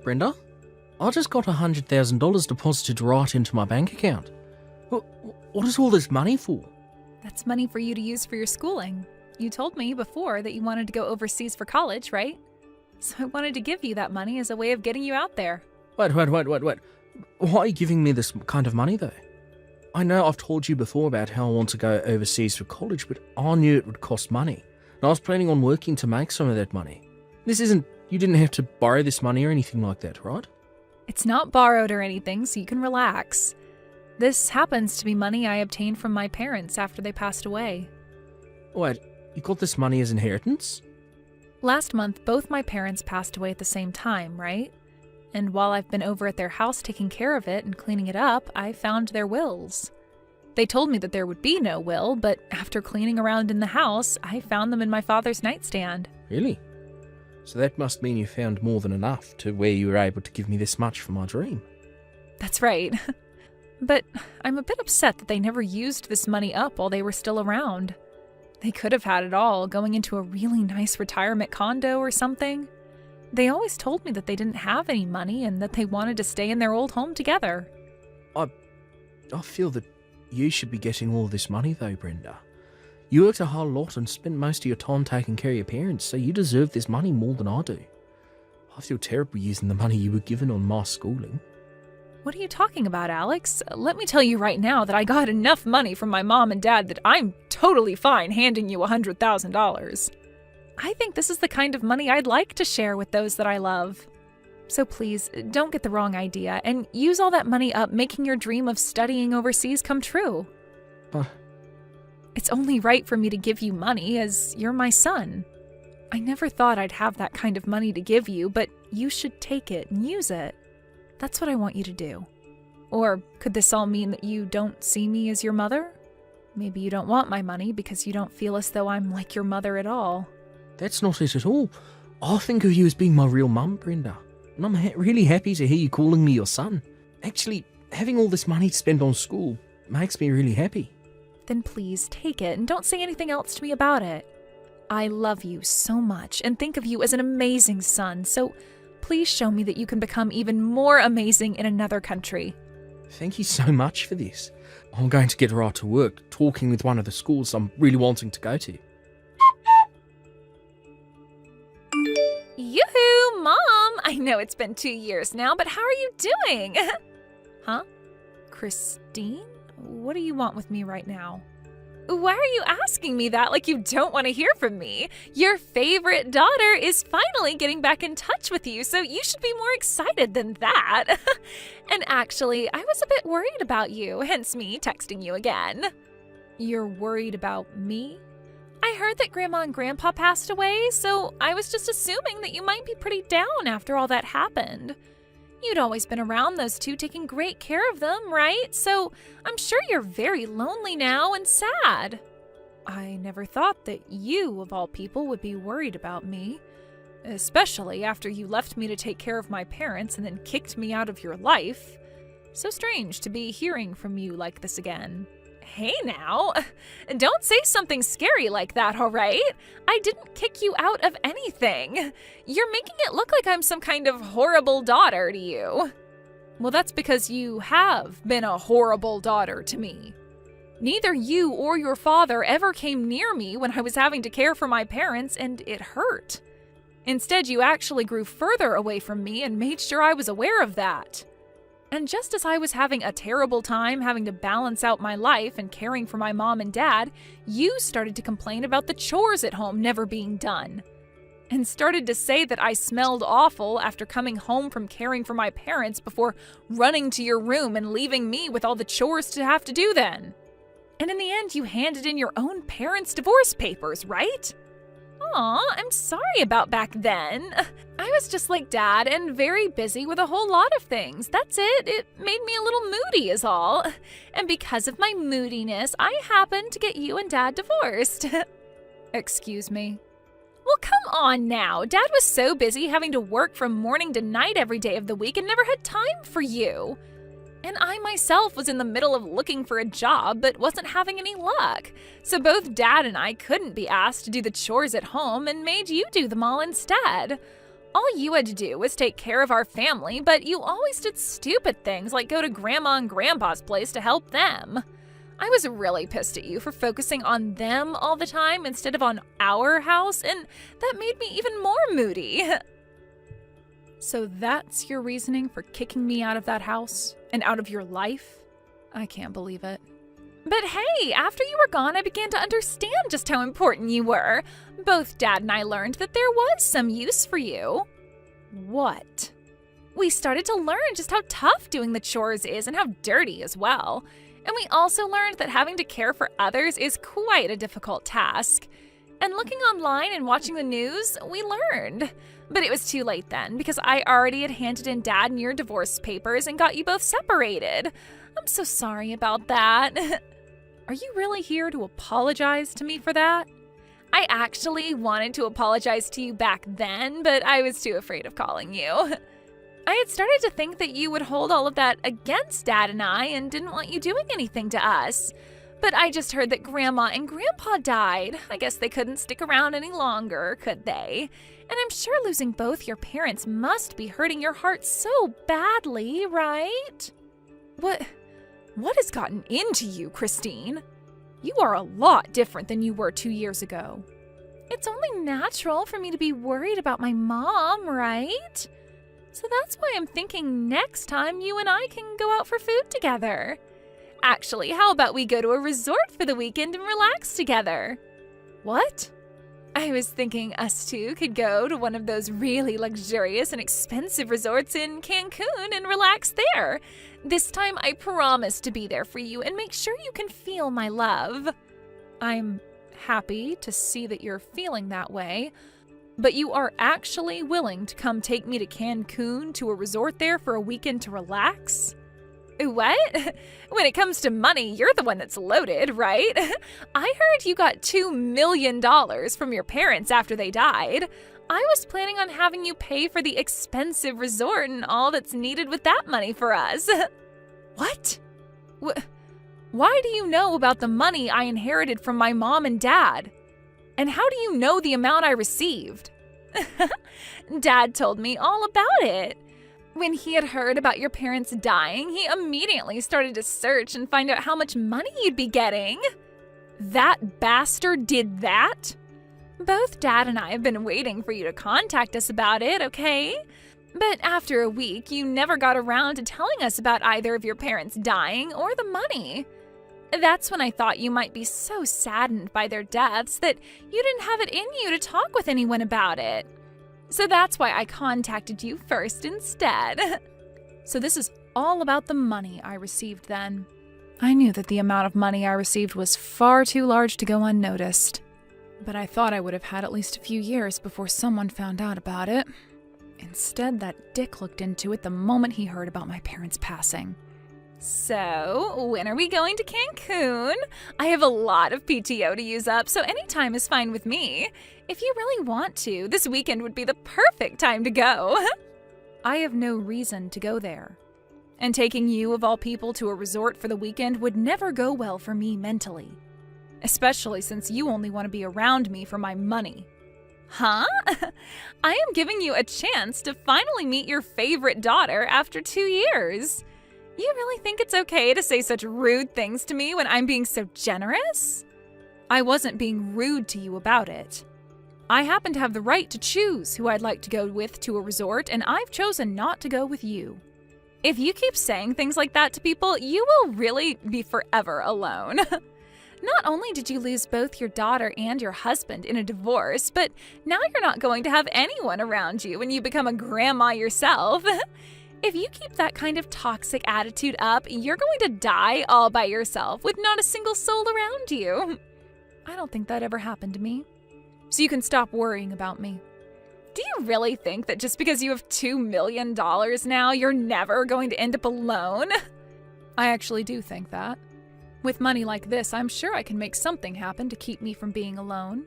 Brenda, I just got $100,000 deposited right into my bank account. What is all this money for? That's money for you to use for your schooling. You told me before that you wanted to go overseas for college, right? So I wanted to give you that money as a way of getting you out there. Wait. Why are you giving me this kind of money, though? I know I've told you before about how I want to go overseas for college, but I knew it would cost money. And I was planning on working to make some of that money. You didn't have to borrow this money or anything like that, right? It's not borrowed or anything, so you can relax. This happens to be money I obtained from my parents after they passed away. Wait, you got this money as inheritance? Last month, both my parents passed away at the same time, right? And while I've been over at their house taking care of it and cleaning it up, I found their wills. They told me that there would be no will, but after cleaning around in the house, I found them in my father's nightstand. Really? So that must mean you found more than enough to where you were able to give me this much for my dream. That's right. But I'm a bit upset that they never used this money up while they were still around. They could have had it all, going into a really nice retirement condo or something. They always told me that they didn't have any money and that they wanted to stay in their old home together. I feel that you should be getting all this money though, Brenda. You worked a whole lot and spent most of your time taking care of your parents, so you deserve this money more than I do. I feel terrible using the money you were given on my schooling. What are you talking about, Alex? Let me tell you right now that I got enough money from my mom and dad that I'm totally fine handing you $100,000. I think this is the kind of money I'd like to share with those that I love. So please, don't get the wrong idea and use all that money up making your dream of studying overseas come true. It's only right for me to give you money as you're my son. I never thought I'd have that kind of money to give you, but you should take it and use it. That's what I want you to do. Or could this all mean that you don't see me as your mother? Maybe you don't want my money because you don't feel as though I'm like your mother at all. That's not it at all. I think of you as being my real mum, Brenda. And I'm really happy to hear you calling me your son. Actually, having all this money to spend on school makes me really happy. Then please take it and don't say anything else to me about it. I love you so much and think of you as an amazing son, so please show me that you can become even more amazing in another country. Thank you so much for this. I'm going to get right to work, talking with one of the schools I'm really wanting to go to. Yoo-hoo, Mom! I know it's been 2 years now, but how are you doing? Huh? Christine? What do you want with me right now? Why are you asking me that like you don't want to hear from me? Your favorite daughter is finally getting back in touch with you, so you should be more excited than that. And actually, I was a bit worried about you, hence me texting you again. You're worried about me? I heard that Grandma and Grandpa passed away, so I was just assuming that you might be pretty down after all that happened. You'd always been around those two, taking great care of them, right? So I'm sure you're very lonely now and sad. I never thought that you, of all people, would be worried about me. Especially after you left me to take care of my parents and then kicked me out of your life. So strange to be hearing from you like this again. Hey now, don't say something scary like that, all right? I didn't kick you out of anything. You're making it look like I'm some kind of horrible daughter to you. Well, that's because you have been a horrible daughter to me. Neither you or your father ever came near me when I was having to care for my parents, and it hurt. Instead, you actually grew further away from me and made sure I was aware of that. And just as I was having a terrible time having to balance out my life and caring for my mom and dad, you started to complain about the chores at home never being done. And started to say that I smelled awful after coming home from caring for my parents before running to your room and leaving me with all the chores to have to do then. And in the end, you handed in your own parents' divorce papers, right? Aw, I'm sorry about back then. I was just like Dad and very busy with a whole lot of things. That's it. It made me a little moody is all. And because of my moodiness, I happened to get you and Dad divorced. Excuse me? Well, come on now. Dad was so busy having to work from morning to night every day of the week and never had time for you. And I myself was in the middle of looking for a job but wasn't having any luck. So both Dad and I couldn't be asked to do the chores at home and made you do them all instead. All you had to do was take care of our family, but you always did stupid things like go to Grandma and Grandpa's place to help them. I was really pissed at you for focusing on them all the time instead of on our house, and that made me even more moody. So that's your reasoning for kicking me out of that house and out of your life? I can't believe it. But hey, after you were gone, I began to understand just how important you were. Both Dad and I learned that there was some use for you. What? We started to learn just how tough doing the chores is and how dirty as well. And we also learned that having to care for others is quite a difficult task. And looking online and watching the news, we learned. But it was too late then, because I already had handed in Dad and your divorce papers and got you both separated. I'm so sorry about that. Are you really here to apologize to me for that? I actually wanted to apologize to you back then, but I was too afraid of calling you. I had started to think that you would hold all of that against Dad and I and didn't want you doing anything to us. But I just heard that Grandma and Grandpa died. I guess they couldn't stick around any longer, could they? And I'm sure losing both your parents must be hurting your heart so badly, right? What has gotten into you, Christine? You are a lot different than you were 2 years ago. It's only natural for me to be worried about my mom, right? So that's why I'm thinking next time you and I can go out for food together. Actually, how about we go to a resort for the weekend and relax together? What? I was thinking us two could go to one of those really luxurious and expensive resorts in Cancun and relax there. This time I promise to be there for you and make sure you can feel my love. I'm happy to see that you're feeling that way, but you are actually willing to come take me to Cancun to a resort there for a weekend to relax? What? When it comes to money, you're the one that's loaded, right? I heard you got $2 million from your parents after they died. I was planning on having you pay for the expensive resort and all that's needed with that money for us. What? Why do you know about the money I inherited from my mom and dad? And how do you know the amount I received? Dad told me all about it. When he had heard about your parents dying, he immediately started to search and find out how much money you'd be getting. That bastard did that? Both Dad and I have been waiting for you to contact us about it, okay? But after a week, you never got around to telling us about either of your parents dying or the money. That's when I thought you might be so saddened by their deaths that you didn't have it in you to talk with anyone about it. So that's why I contacted you first instead. So this is all about the money I received then. I knew that the amount of money I received was far too large to go unnoticed. But I thought I would have had at least a few years before someone found out about it. Instead, that dick looked into it the moment he heard about my parents' passing. So, when are we going to Cancun? I have a lot of PTO to use up, so any time is fine with me. If you really want to, this weekend would be the perfect time to go. I have no reason to go there. And taking you, of all people, to a resort for the weekend would never go well for me mentally. Especially since you only want to be around me for my money. Huh? I am giving you a chance to finally meet your favorite daughter after 2 years. You really think it's okay to say such rude things to me when I'm being so generous? I wasn't being rude to you about it. I happen to have the right to choose who I'd like to go with to a resort, and I've chosen not to go with you. If you keep saying things like that to people, you will really be forever alone. Not only did you lose both your daughter and your husband in a divorce, but now you're not going to have anyone around you when you become a grandma yourself. If you keep that kind of toxic attitude up, you're going to die all by yourself with not a single soul around you. I don't think that ever happened to me. So you can stop worrying about me. Do you really think that just because you have $2 million now, you're never going to end up alone? I actually do think that. With money like this, I'm sure I can make something happen to keep me from being alone.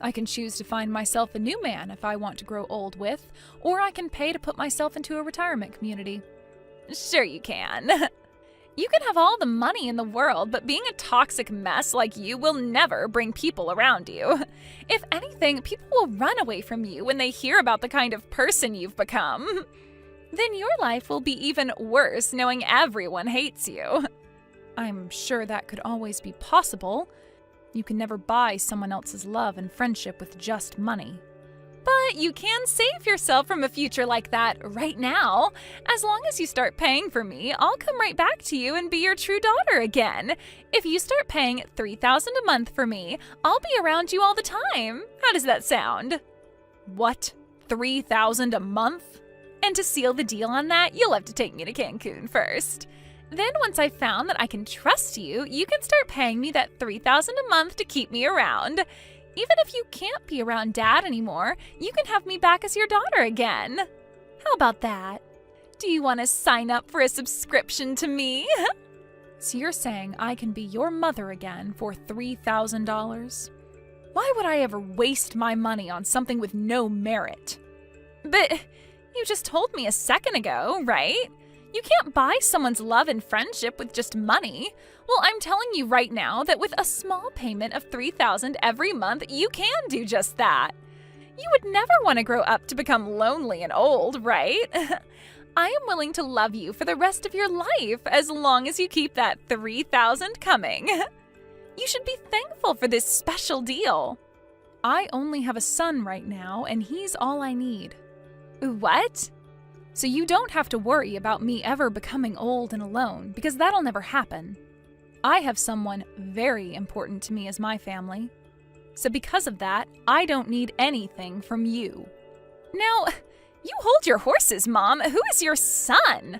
I can choose to find myself a new man if I want to grow old with, or I can pay to put myself into a retirement community. Sure you can. You can have all the money in the world, but being a toxic mess like you will never bring people around you. If anything, people will run away from you when they hear about the kind of person you've become. Then your life will be even worse knowing everyone hates you. I'm sure that could always be possible. You can never buy someone else's love and friendship with just money. But you can save yourself from a future like that right now. As long as you start paying for me, I'll come right back to you and be your true daughter again. If you start paying $3,000 a month for me, I'll be around you all the time. How does that sound? What? $3,000 a month? And to seal the deal on that, you'll have to take me to Cancun first. Then once I've found that I can trust you, you can start paying me that $3,000 a month to keep me around. Even if you can't be around Dad anymore, you can have me back as your daughter again. How about that? Do you want to sign up for a subscription to me? So you're saying I can be your mother again for $3,000? Why would I ever waste my money on something with no merit? But you just told me a second ago, right? You can't buy someone's love and friendship with just money. Well, I'm telling you right now that with a small payment of $3,000 every month, you can do just that. You would never want to grow up to become lonely and old, right? I am willing to love you for the rest of your life as long as you keep that $3,000 coming. You should be thankful for this special deal. I only have a son right now, and he's all I need. What? So you don't have to worry about me ever becoming old and alone, because that'll never happen. I have someone very important to me as my family. So because of that, I don't need anything from you. Now, you hold your horses, Mom. Who is your son?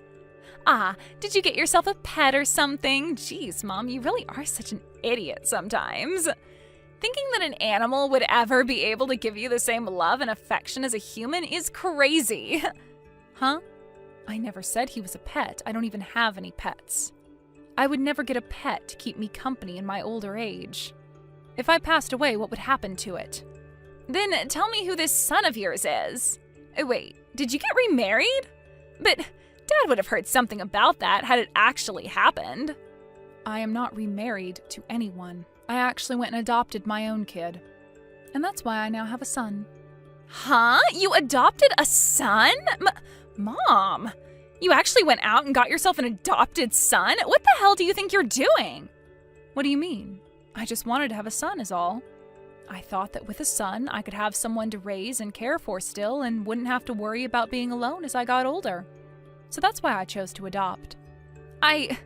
Ah, did you get yourself a pet or something? Jeez, Mom, you really are such an idiot sometimes. Thinking that an animal would ever be able to give you the same love and affection as a human is crazy. Huh? I never said he was a pet. I don't even have any pets. I would never get a pet to keep me company in my older age. If I passed away, what would happen to it? Then tell me who this son of yours is. Oh, wait, did you get remarried? But Dad would have heard something about that had it actually happened. I am not remarried to anyone. I actually went and adopted my own kid. And that's why I now have a son. Huh? You adopted a son? Mom, you actually went out and got yourself an adopted son? What the hell do you think you're doing? What do you mean? I just wanted to have a son is all. I thought that with a son, I could have someone to raise and care for still and wouldn't have to worry about being alone as I got older. So that's why I chose to adopt. I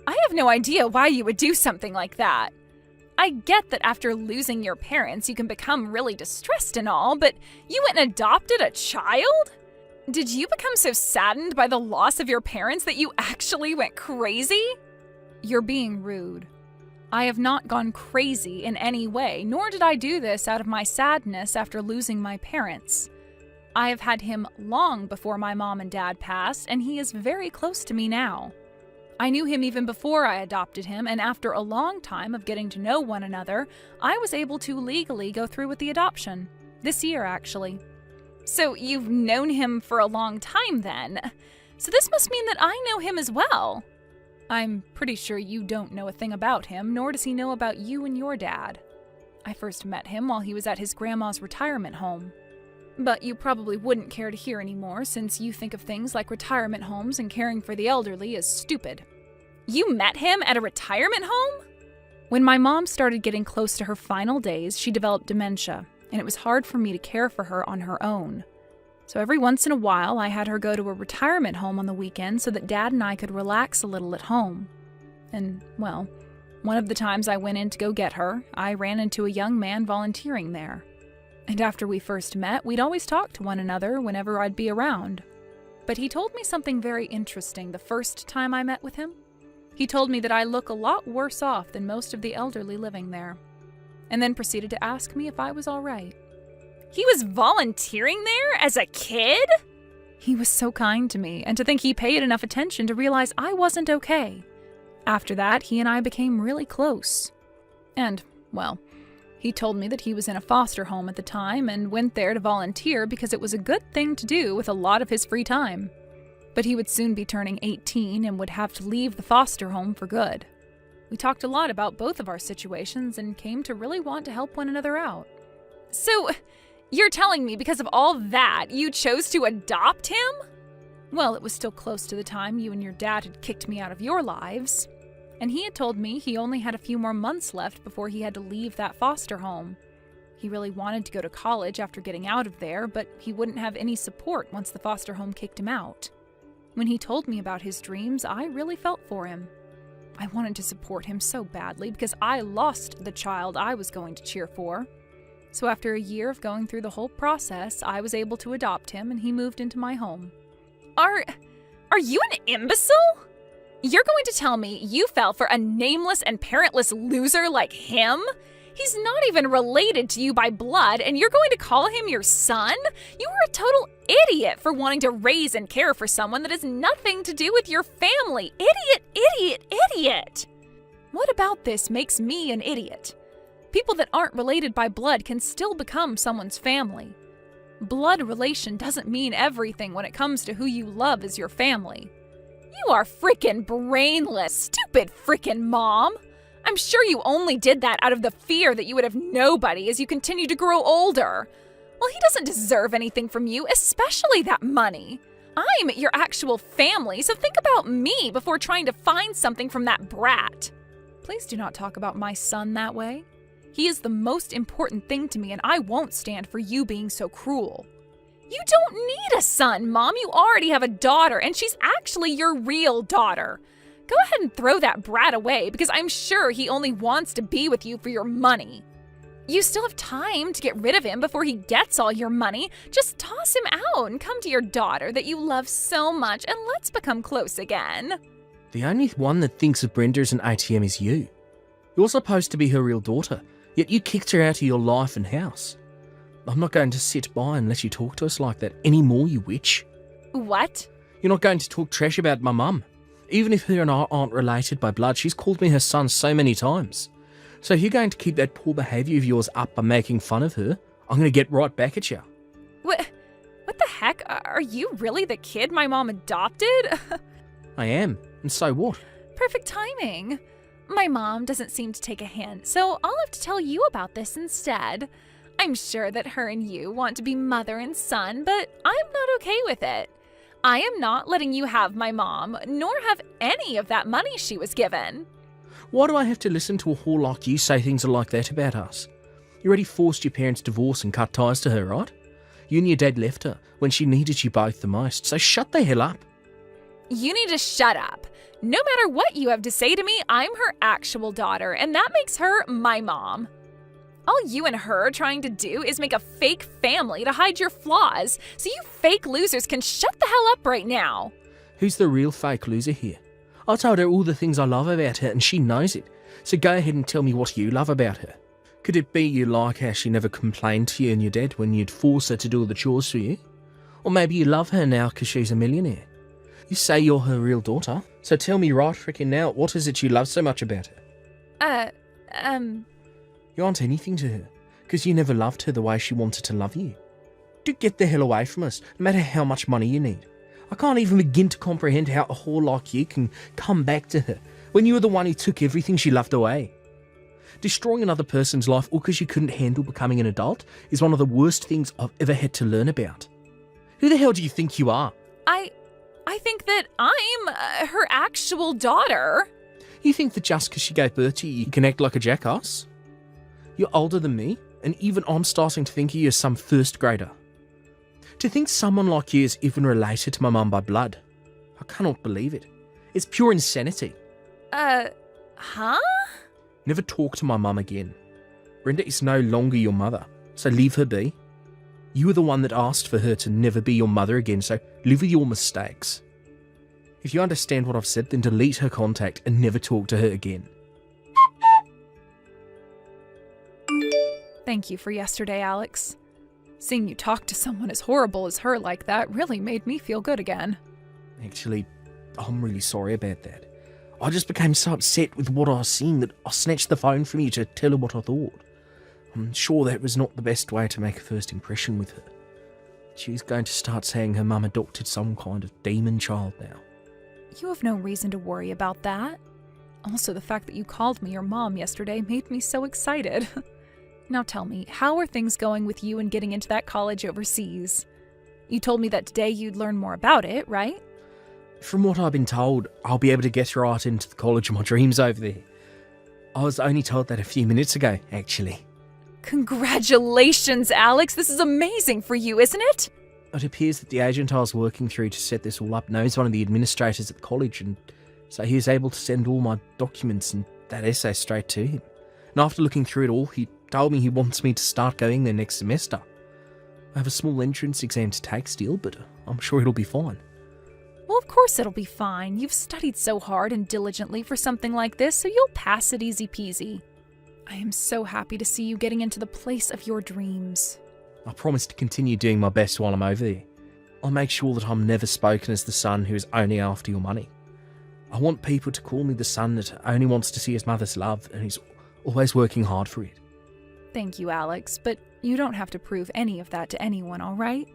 have no idea why you would do something like that. I get that after losing your parents, you can become really distressed and all, but you went and adopted a child? Did you become so saddened by the loss of your parents that you actually went crazy? You're being rude. I have not gone crazy in any way, nor did I do this out of my sadness after losing my parents. I have had him long before my mom and dad passed, and he is very close to me now. I knew him even before I adopted him, and after a long time of getting to know one another, I was able to legally go through with the adoption. This year, actually. So you've known him for a long time then. So this must mean that I know him as well. I'm pretty sure you don't know a thing about him, nor does he know about you and your dad. I first met him while he was at his grandma's retirement home. But you probably wouldn't care to hear anymore since you think of things like retirement homes and caring for the elderly as stupid. You met him at a retirement home? When my mom started getting close to her final days, she developed dementia, and it was hard for me to care for her on her own. So every once in a while, I had her go to a retirement home on the weekend so that Dad and I could relax a little at home. And, well, one of the times I went in to go get her, I ran into a young man volunteering there. And after we first met, we'd always talk to one another whenever I'd be around. But he told me something very interesting the first time I met with him. He told me that I look a lot worse off than most of the elderly living there, and then proceeded to ask me if I was all right. He was volunteering there as a kid? He was so kind to me, and to think he paid enough attention to realize I wasn't okay. After that, he and I became really close. And, well, he told me that he was in a foster home at the time and went there to volunteer because it was a good thing to do with a lot of his free time. but he would soon be turning 18 and would have to leave the foster home for good. We talked a lot about both of our situations and came to really want to help one another out. So, you're telling me because of all that, you chose to adopt him? Well, it was still close to the time you and your dad had kicked me out of your lives. And he had told me he only had a few more months left before he had to leave that foster home. He really wanted to go to college after getting out of there, but he wouldn't have any support once the foster home kicked him out. When he told me about his dreams, I really felt for him. I wanted to support him so badly because I lost the child I was going to cheer for. So after a year of going through the whole process, I was able to adopt him and he moved into my home. Are you an imbecile? You're going to tell me you fell for a nameless and parentless loser like him? He's not even related to you by blood, and you're going to call him your son? You are a total idiot for wanting to raise and care for someone that has nothing to do with your family. Idiot, idiot, idiot! What about this makes me an idiot? People that aren't related by blood can still become someone's family. Blood relation doesn't mean everything when it comes to who you love as your family. You are frickin' brainless, stupid frickin' mom! I'm sure you only did that out of the fear that you would have nobody as you continue to grow older. Well, he doesn't deserve anything from you, especially that money. I'm your actual family, so think about me before trying to find something from that brat. Please do not talk about my son that way. He is the most important thing to me, and I won't stand for you being so cruel. You don't need a son, Mom. You already have a daughter, and she's actually your real daughter. Go ahead and throw that brat away because I'm sure he only wants to be with you for your money. You still have time to get rid of him before he gets all your money. Just toss him out and come to your daughter that you love so much and let's become close again. The only one that thinks of Brenda as an ATM is you. You're supposed to be her real daughter, yet you kicked her out of your life and house. I'm not going to sit by and let you talk to us like that anymore, you witch. What? You're not going to talk trash about my mum. Even if her and I aren't related by blood, she's called me her son so many times. So if you're going to keep that poor behaviour of yours up by making fun of her, I'm going to get right back at you. What the heck? Are you really the kid my mom adopted? I am, and so what? Perfect timing. My mom doesn't seem to take a hint, so I'll have to tell you about this instead. I'm sure that her and you want to be mother and son, but I'm not okay with it. I am not letting you have my mom, nor have any of that money she was given. Why do I have to listen to a whore like you say things like that about us? You already forced your parents' divorce and cut ties to her, right? You and your dad left her when she needed you both the most, so shut the hell up. You need to shut up. No matter what you have to say to me, I'm her actual daughter, and that makes her my mom. All you and her are trying to do is make a fake family to hide your flaws, so you fake losers can shut the hell up right now. Who's the real fake loser here? I told her all the things I love about her and she knows it, so go ahead and tell me what you love about her. Could it be you like how she never complained to you and your dad when you'd force her to do all the chores for you? Or maybe you love her now because she's a millionaire. You say you're her real daughter, so tell me right frickin' now, what is it you love so much about her? You aren't anything to her, because you never loved her the way she wanted to love you. Do get the hell away from us, no matter how much money you need. I can't even begin to comprehend how a whore like you can come back to her, when you were the one who took everything she loved away. Destroying another person's life all because you couldn't handle becoming an adult is one of the worst things I've ever had to learn about. Who the hell do you think you are? I think that I'm her actual daughter. You think that just because she gave birth to you, you can act like a jackass? You're older than me, and even I'm starting to think of you as some first grader. To think someone like you is even related to my mum by blood, I cannot believe it. It's pure insanity. Huh? Never talk to my mum again. Brenda is no longer your mother, so leave her be. You were the one that asked for her to never be your mother again, so live with your mistakes. If you understand what I've said, then delete her contact and never talk to her again. Thank you for yesterday, Alex. Seeing you talk to someone as horrible as her like that really made me feel good again. Actually, I'm really sorry about that. I just became so upset with what I was seeing that I snatched the phone from you to tell her what I thought. I'm sure that was not the best way to make a first impression with her. She's going to start saying her mum adopted some kind of demon child now. You have no reason to worry about that. Also, the fact that you called me your mom yesterday made me so excited. Now tell me, how are things going with you and getting into that college overseas? You told me that today you'd learn more about it, right? From what I've been told, I'll be able to get right into the college of my dreams over there. I was only told that a few minutes ago, actually. Congratulations, Alex! This is amazing for you, isn't it? It appears that the agent I was working through to set this all up knows one of the administrators at the college, and so he was able to send all my documents and that essay straight to him. And after looking through it all, he told me he wants me to start going there next semester. I have a small entrance exam to take still, but I'm sure it'll be fine. Well, of course it'll be fine. You've studied so hard and diligently for something like this, so you'll pass it easy peasy. I am so happy to see you getting into the place of your dreams. I promise to continue doing my best while I'm over there. I'll make sure that I'm never spoken as the son who is only after your money. I want people to call me the son that only wants to see his mother's love and is always working hard for it. Thank you, Alex, but you don't have to prove any of that to anyone, all right?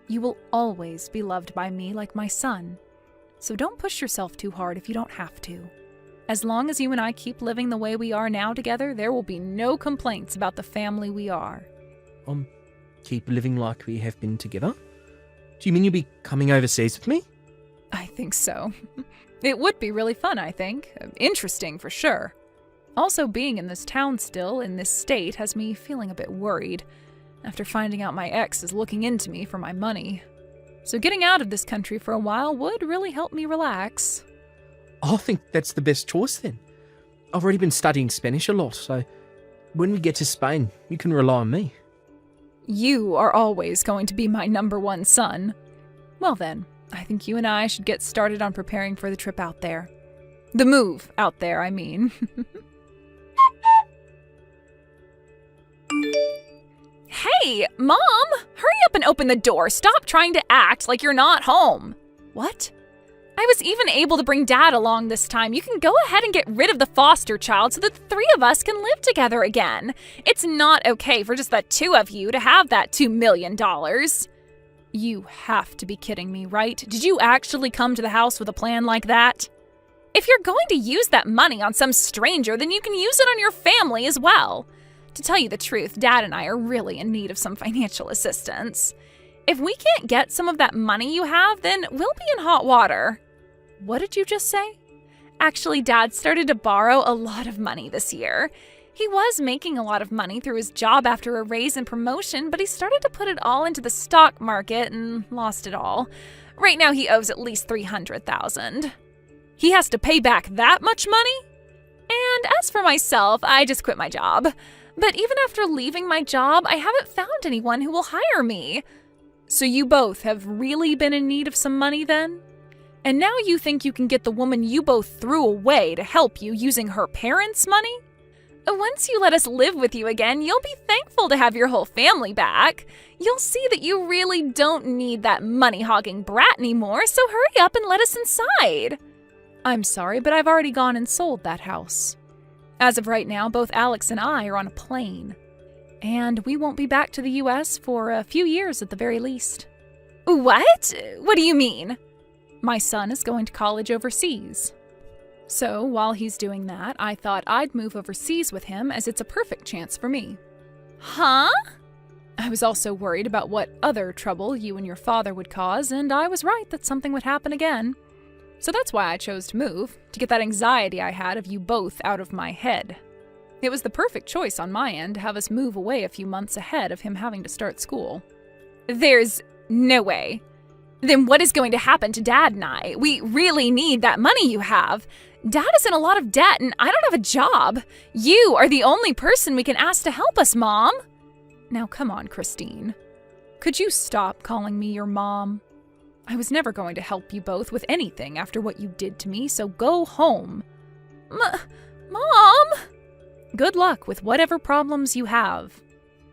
You will always be loved by me like my son. So don't push yourself too hard if you don't have to. As long as you and I keep living the way we are now together, there will be no complaints about the family we are. Keep living like we have been together? Do you mean you'll be coming overseas with me? I think so. It would be really fun, I think. Interesting for sure. Also, being in this town still, in this state, has me feeling a bit worried, after finding out my ex is looking into me for my money. So getting out of this country for a while would really help me relax. I think that's the best choice then. I've already been studying Spanish a lot, so when we get to Spain, you can rely on me. You are always going to be my number one son. Well then, I think you and I should get started on preparing for the trip out there. The move out there, I mean. Hey, Mom! Hurry up and open the door. Stop trying to act like you're not home. What? I was even able to bring Dad along this time. You can go ahead and get rid of the foster child so that the three of us can live together again. It's not okay for just the two of you to have that $2 million. You have to be kidding me, right? Did you actually come to the house with a plan like that? If you're going to use that money on some stranger, then you can use it on your family as well. To tell you the truth, Dad and I are really in need of some financial assistance. If we can't get some of that money you have, then we'll be in hot water. What did you just say? Actually, Dad started to borrow a lot of money this year. He was making a lot of money through his job after a raise and promotion, but he started to put it all into the stock market and lost it all. Right now he owes at least $300,000. He has to pay back that much money? And as for myself, I just quit my job. But even after leaving my job, I haven't found anyone who will hire me. So you both have really been in need of some money then? And now you think you can get the woman you both threw away to help you using her parents' money? Once you let us live with you again, you'll be thankful to have your whole family back. You'll see that you really don't need that money-hogging brat anymore, so hurry up and let us inside. I'm sorry, but I've already gone and sold that house. As of right now, both Alex and I are on a plane. And we won't be back to the US for a few years at the very least. What? What do you mean? My son is going to college overseas. So while he's doing that, I thought I'd move overseas with him as it's a perfect chance for me. Huh? I was also worried about what other trouble you and your father would cause, and I was right that something would happen again. So that's why I chose to move, to get that anxiety I had of you both out of my head. It was the perfect choice on my end to have us move away a few months ahead of him having to start school. There's no way. Then what is going to happen to Dad and I? We really need that money you have. Dad is in a lot of debt and I don't have a job. You are the only person we can ask to help us, Mom. Now come on, Christine. Could you stop calling me your mom? I was never going to help you both with anything after what you did to me, so go home. Mom! Good luck with whatever problems you have.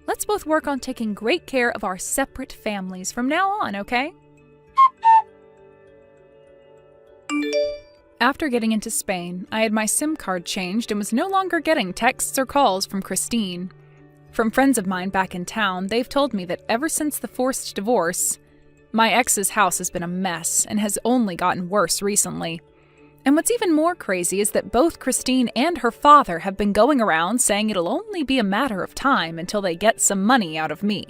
Let's both work on taking great care of our separate families from now on, okay? After getting into Spain, I had my SIM card changed and was no longer getting texts or calls from Christine. From friends of mine back in town, they've told me that ever since the forced divorce, my ex's house has been a mess and has only gotten worse recently. And what's even more crazy is that both Christine and her father have been going around saying it'll only be a matter of time until they get some money out of me.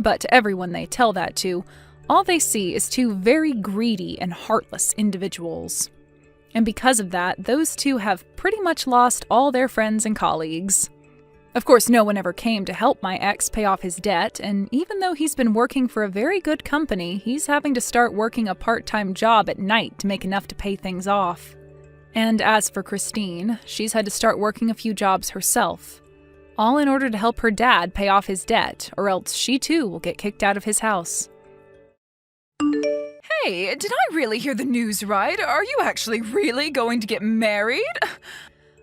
But to everyone they tell that to, all they see is two very greedy and heartless individuals. And because of that, those two have pretty much lost all their friends and colleagues. Of course, no one ever came to help my ex pay off his debt, and even though he's been working for a very good company, he's having to start working a part-time job at night to make enough to pay things off. And as for Christine, she's had to start working a few jobs herself, all in order to help her dad pay off his debt, or else she too will get kicked out of his house. Hey, did I really hear the news right? Are you actually really going to get married?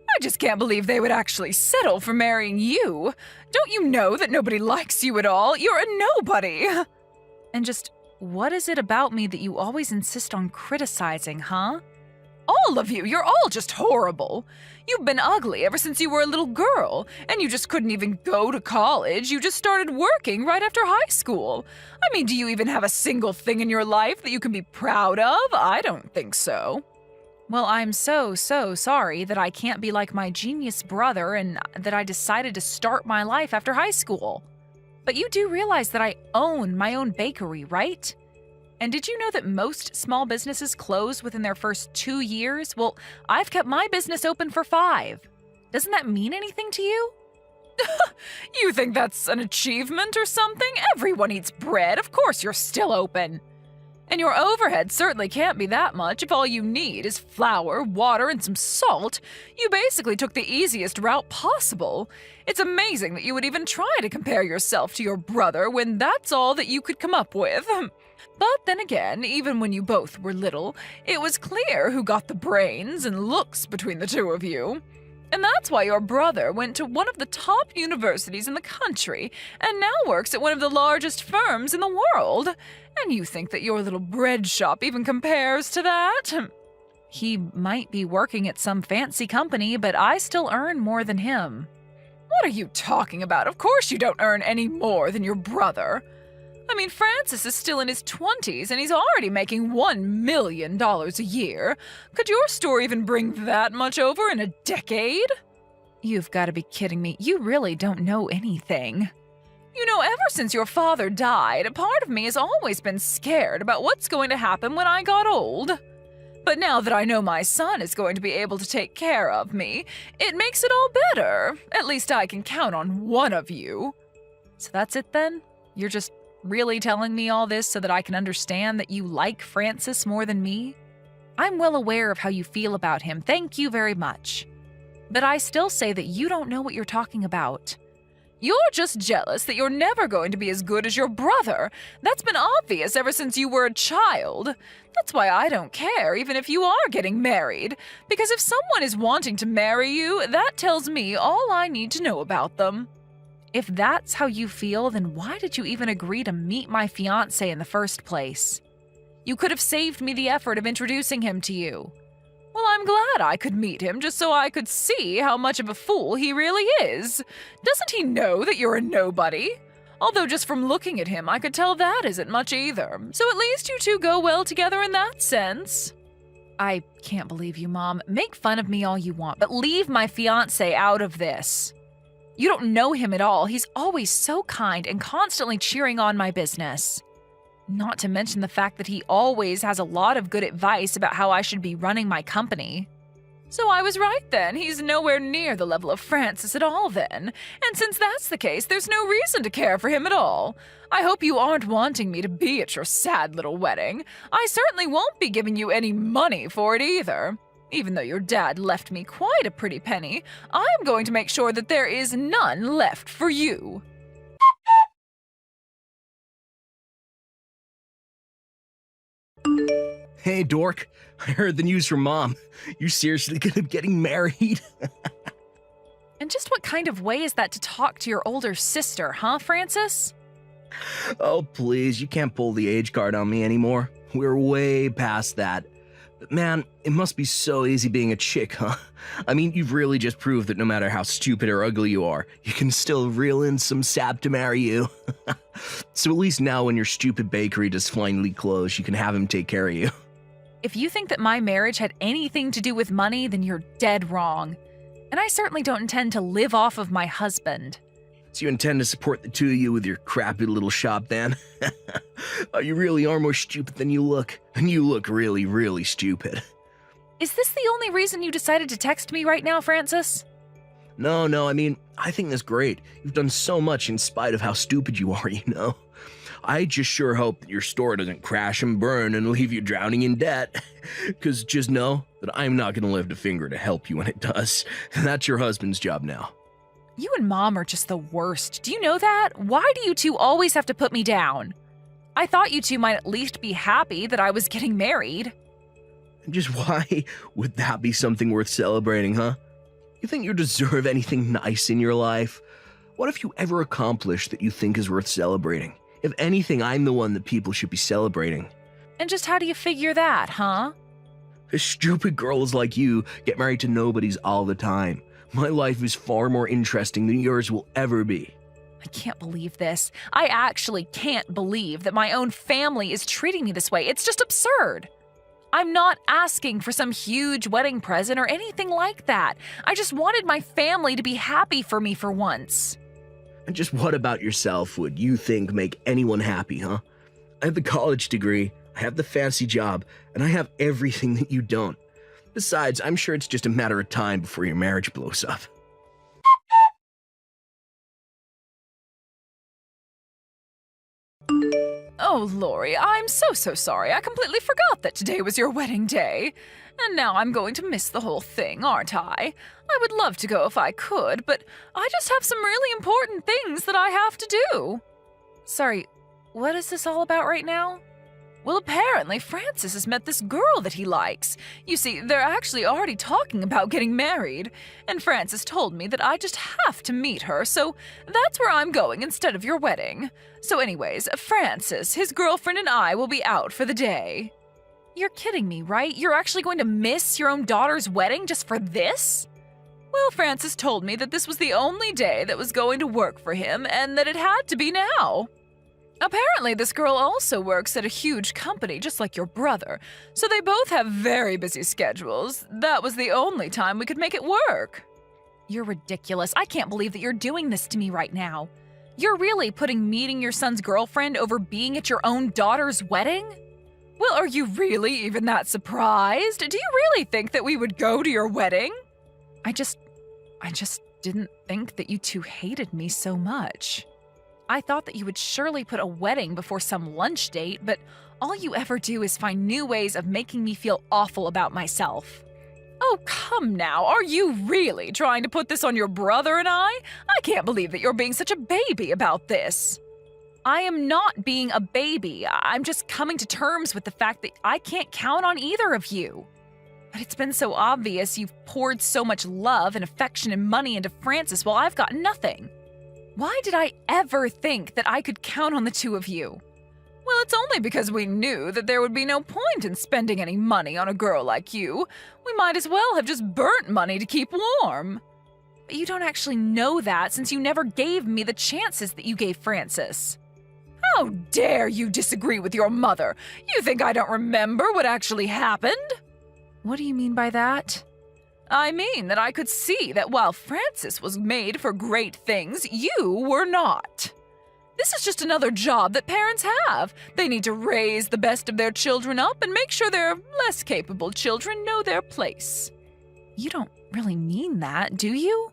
I just can't believe they would actually settle for marrying you. Don't you know that nobody likes you at all? You're a nobody. And just, what is it about me that you always insist on criticizing, huh? All of you, you're all just horrible. You've been ugly ever since you were a little girl, and you just couldn't even go to college. You just started working right after high school. I mean, do you even have a single thing in your life that you can be proud of? I don't think so. Well, I'm so sorry that I can't be like my genius brother and that I decided to start my life after high school. But you do realize that I own my own bakery, right? And did you know that most small businesses close within their first 2 years? Well, I've kept my business open for 5. Doesn't that mean anything to you? You think that's an achievement or something? Everyone eats bread. Of course you're still open. And your overhead certainly can't be that much if all you need is flour, water, and some salt. You basically took the easiest route possible. It's amazing that you would even try to compare yourself to your brother when that's all that you could come up with. But then again, even when you both were little, it was clear who got the brains and looks between the two of you. And that's why your brother went to one of the top universities in the country and now works at one of the largest firms in the world. And you think that your little bread shop even compares to that? He might be working at some fancy company, but I still earn more than him. What are you talking about? Of course you don't earn any more than your brother. I mean, Francis is still in his 20s and he's already making $1 million a year. Could your store even bring that much over in a decade? You've got to be kidding me. You really don't know anything. You know, ever since your father died, a part of me has always been scared about what's going to happen when I got old. But now that I know my son is going to be able to take care of me, it makes it all better. At least I can count on one of you. So that's it then? You're just really telling me all this so that I can understand that you like Francis more than me? I'm well aware of how you feel about him. Thank you very much. But I still say that you don't know what you're talking about. You're just jealous that you're never going to be as good as your brother. That's been obvious ever since you were a child. That's why I don't care, even if you are getting married. Because if someone is wanting to marry you, that tells me all I need to know about them. If that's how you feel, then why did you even agree to meet my fiancé in the first place? You could have saved me the effort of introducing him to you. Well, I'm glad I could meet him just so I could see how much of a fool he really is. Doesn't he know that you're a nobody? Although just from looking at him, I could tell that isn't much either. So at least you two go well together in that sense. I can't believe you, Mom. Make fun of me all you want, but leave my fiancé out of this. You don't know him at all. He's always so kind and constantly cheering on my business. Not to mention the fact that he always has a lot of good advice about how I should be running my company. So I was right then. He's nowhere near the level of Francis at all then. And since that's the case, there's no reason to care for him at all. I hope you aren't wanting me to be at your sad little wedding. I certainly won't be giving you any money for it either. Even though your dad left me quite a pretty penny, I'm going to make sure that there is none left for you. Hey, dork. I heard the news from Mom. You seriously gonna be getting married? And just what kind of way is that to talk to your older sister, huh, Francis? Oh, please, you can't pull the age card on me anymore. We're way past that. But man, it must be so easy being a chick, huh? I mean, you've really just proved that no matter how stupid or ugly you are, you can still reel in some sap to marry you. So at least now when your stupid bakery does finally close, you can have him take care of you. If you think that my marriage had anything to do with money, then you're dead wrong. And I certainly don't intend to live off of my husband. So you intend to support the two of you with your crappy little shop then? You really are more stupid than you look. And you look really, really stupid. Is this the only reason you decided to text me right now, Francis? No, I mean, I think that's great. You've done so much in spite of how stupid you are, you know? I just sure hope that your store doesn't crash and burn and leave you drowning in debt. Because just know that I'm not going to lift a finger to help you when it does. That's your husband's job now. You and Mom are just the worst. Do you know that? Why do you two always have to put me down? I thought you two might at least be happy that I was getting married. Just why would that be something worth celebrating, huh? You think you deserve anything nice in your life? What have you ever accomplished that you think is worth celebrating? If anything, I'm the one that people should be celebrating. And just how do you figure that, huh? Because stupid girls like you get married to nobodies all the time. My life is far more interesting than yours will ever be. I can't believe this. I actually can't believe that my own family is treating me this way. It's just absurd. I'm not asking for some huge wedding present or anything like that. I just wanted my family to be happy for me for once. And just what about yourself would you think make anyone happy, huh? I have the college degree, I have the fancy job, and I have everything that you don't. Besides, I'm sure it's just a matter of time before your marriage blows up. Oh, Lori, I'm so sorry. I completely forgot that today was your wedding day. And now I'm going to miss the whole thing, aren't I? I would love to go if I could, but I just have some really important things that I have to do. Sorry, what is this all about right now? Well, apparently Francis has met this girl that he likes. You see, they're actually already talking about getting married, and Francis told me that I just have to meet her, so that's where I'm going instead of your wedding. So anyways, Francis, his girlfriend, and I will be out for the day. You're kidding me, right? You're actually going to miss your own daughter's wedding just for this? Well, Francis told me that this was the only day that was going to work for him and that it had to be now. Apparently, this girl also works at a huge company, just like your brother, so they both have very busy schedules. That was the only time we could make it work. You're ridiculous. I can't believe that you're doing this to me right now. You're really putting meeting your son's girlfriend over being at your own daughter's wedding? Well, are you really even that surprised? Do you really think that we would go to your wedding? I just didn't think that you two hated me so much. I thought that you would surely put a wedding before some lunch date, but all you ever do is find new ways of making me feel awful about myself. Oh, come now. Are you really trying to put this on your brother and I? I can't believe that you're being such a baby about this. I am not being a baby. I'm just coming to terms with the fact that I can't count on either of you. But it's been so obvious you've poured so much love and affection and money into Francis while I've got nothing. Why did I ever think that I could count on the two of you? Well, it's only because we knew that there would be no point in spending any money on a girl like you. We might as well have just burnt money to keep warm. But you don't actually know that since you never gave me the chances that you gave Francis. How dare you disagree with your mother? You think I don't remember what actually happened? What do you mean by that? I mean that I could see that while Francis was made for great things, you were not. This is just another job that parents have. They need to raise the best of their children up and make sure their less capable children know their place. You don't really mean that, do you?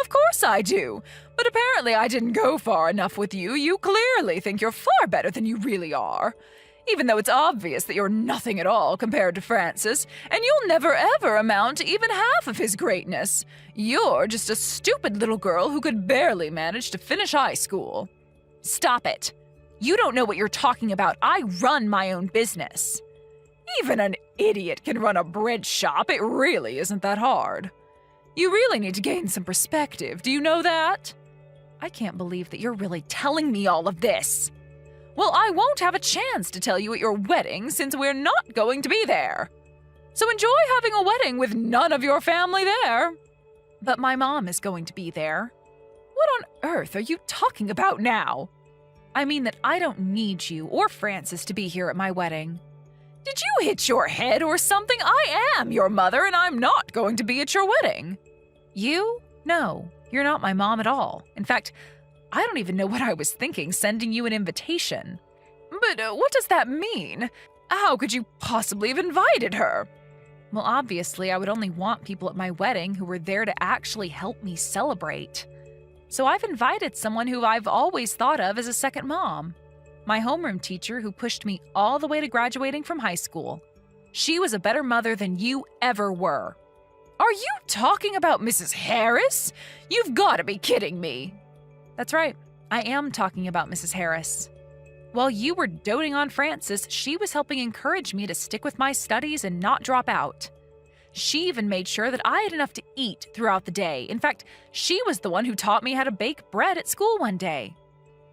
Of course I do. But apparently I didn't go far enough with you. You clearly think you're far better than you really are. Even though it's obvious that you're nothing at all compared to Francis, and you'll never ever amount to even half of his greatness. You're just a stupid little girl who could barely manage to finish high school. Stop it. You don't know what you're talking about. I run my own business. Even an idiot can run a bread shop. It really isn't that hard. You really need to gain some perspective. Do you know that? I can't believe that you're really telling me all of this. Well, I won't have a chance to tell you at your wedding since we're not going to be there. So enjoy having a wedding with none of your family there. But my mom is going to be there. What on earth are you talking about now? I mean that I don't need you or Francis to be here at my wedding. Did you hit your head or something? I am your mother and I'm not going to be at your wedding. You? No, you're not my mom at all. In fact, I don't even know what I was thinking sending you an invitation. But what does that mean? How could you possibly have invited her? Well, obviously, I would only want people at my wedding who were there to actually help me celebrate. So I've invited someone who I've always thought of as a second mom. My homeroom teacher who pushed me all the way to graduating from high school. She was a better mother than you ever were. Are you talking about Mrs. Harris? You've got to be kidding me. That's right. I am talking about Mrs. Harris. While you were doting on Francis, she was helping encourage me to stick with my studies and not drop out. She even made sure that I had enough to eat throughout the day. In fact, she was the one who taught me how to bake bread at school one day.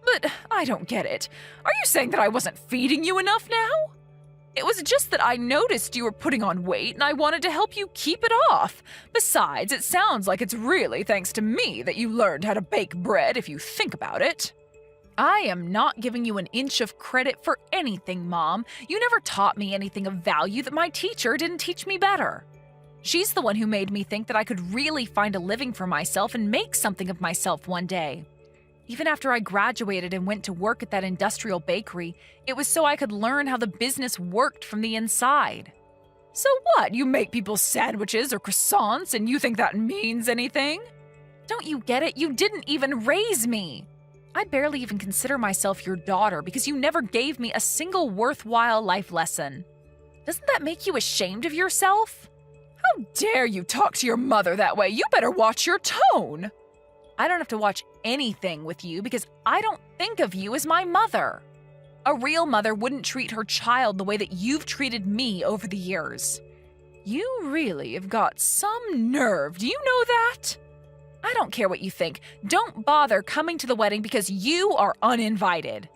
But I don't get it. Are you saying that I wasn't feeding you enough now? It was just that I noticed you were putting on weight and I wanted to help you keep it off. Besides, it sounds like it's really thanks to me that you learned how to bake bread if you think about it. I am not giving you an inch of credit for anything, Mom. You never taught me anything of value that my teacher didn't teach me better. She's the one who made me think that I could really find a living for myself and make something of myself one day. Even after I graduated and went to work at that industrial bakery, it was so I could learn how the business worked from the inside. So what? You make people sandwiches or croissants and you think that means anything? Don't you get it? You didn't even raise me. I barely even consider myself your daughter because you never gave me a single worthwhile life lesson. Doesn't that make you ashamed of yourself? How dare you talk to your mother that way? You better watch your tone. I don't have to watch anything with you because I don't think of you as my mother. A real mother wouldn't treat her child the way that you've treated me over the years. You really have got some nerve, do you know that? I don't care what you think. Don't bother coming to the wedding because you are uninvited.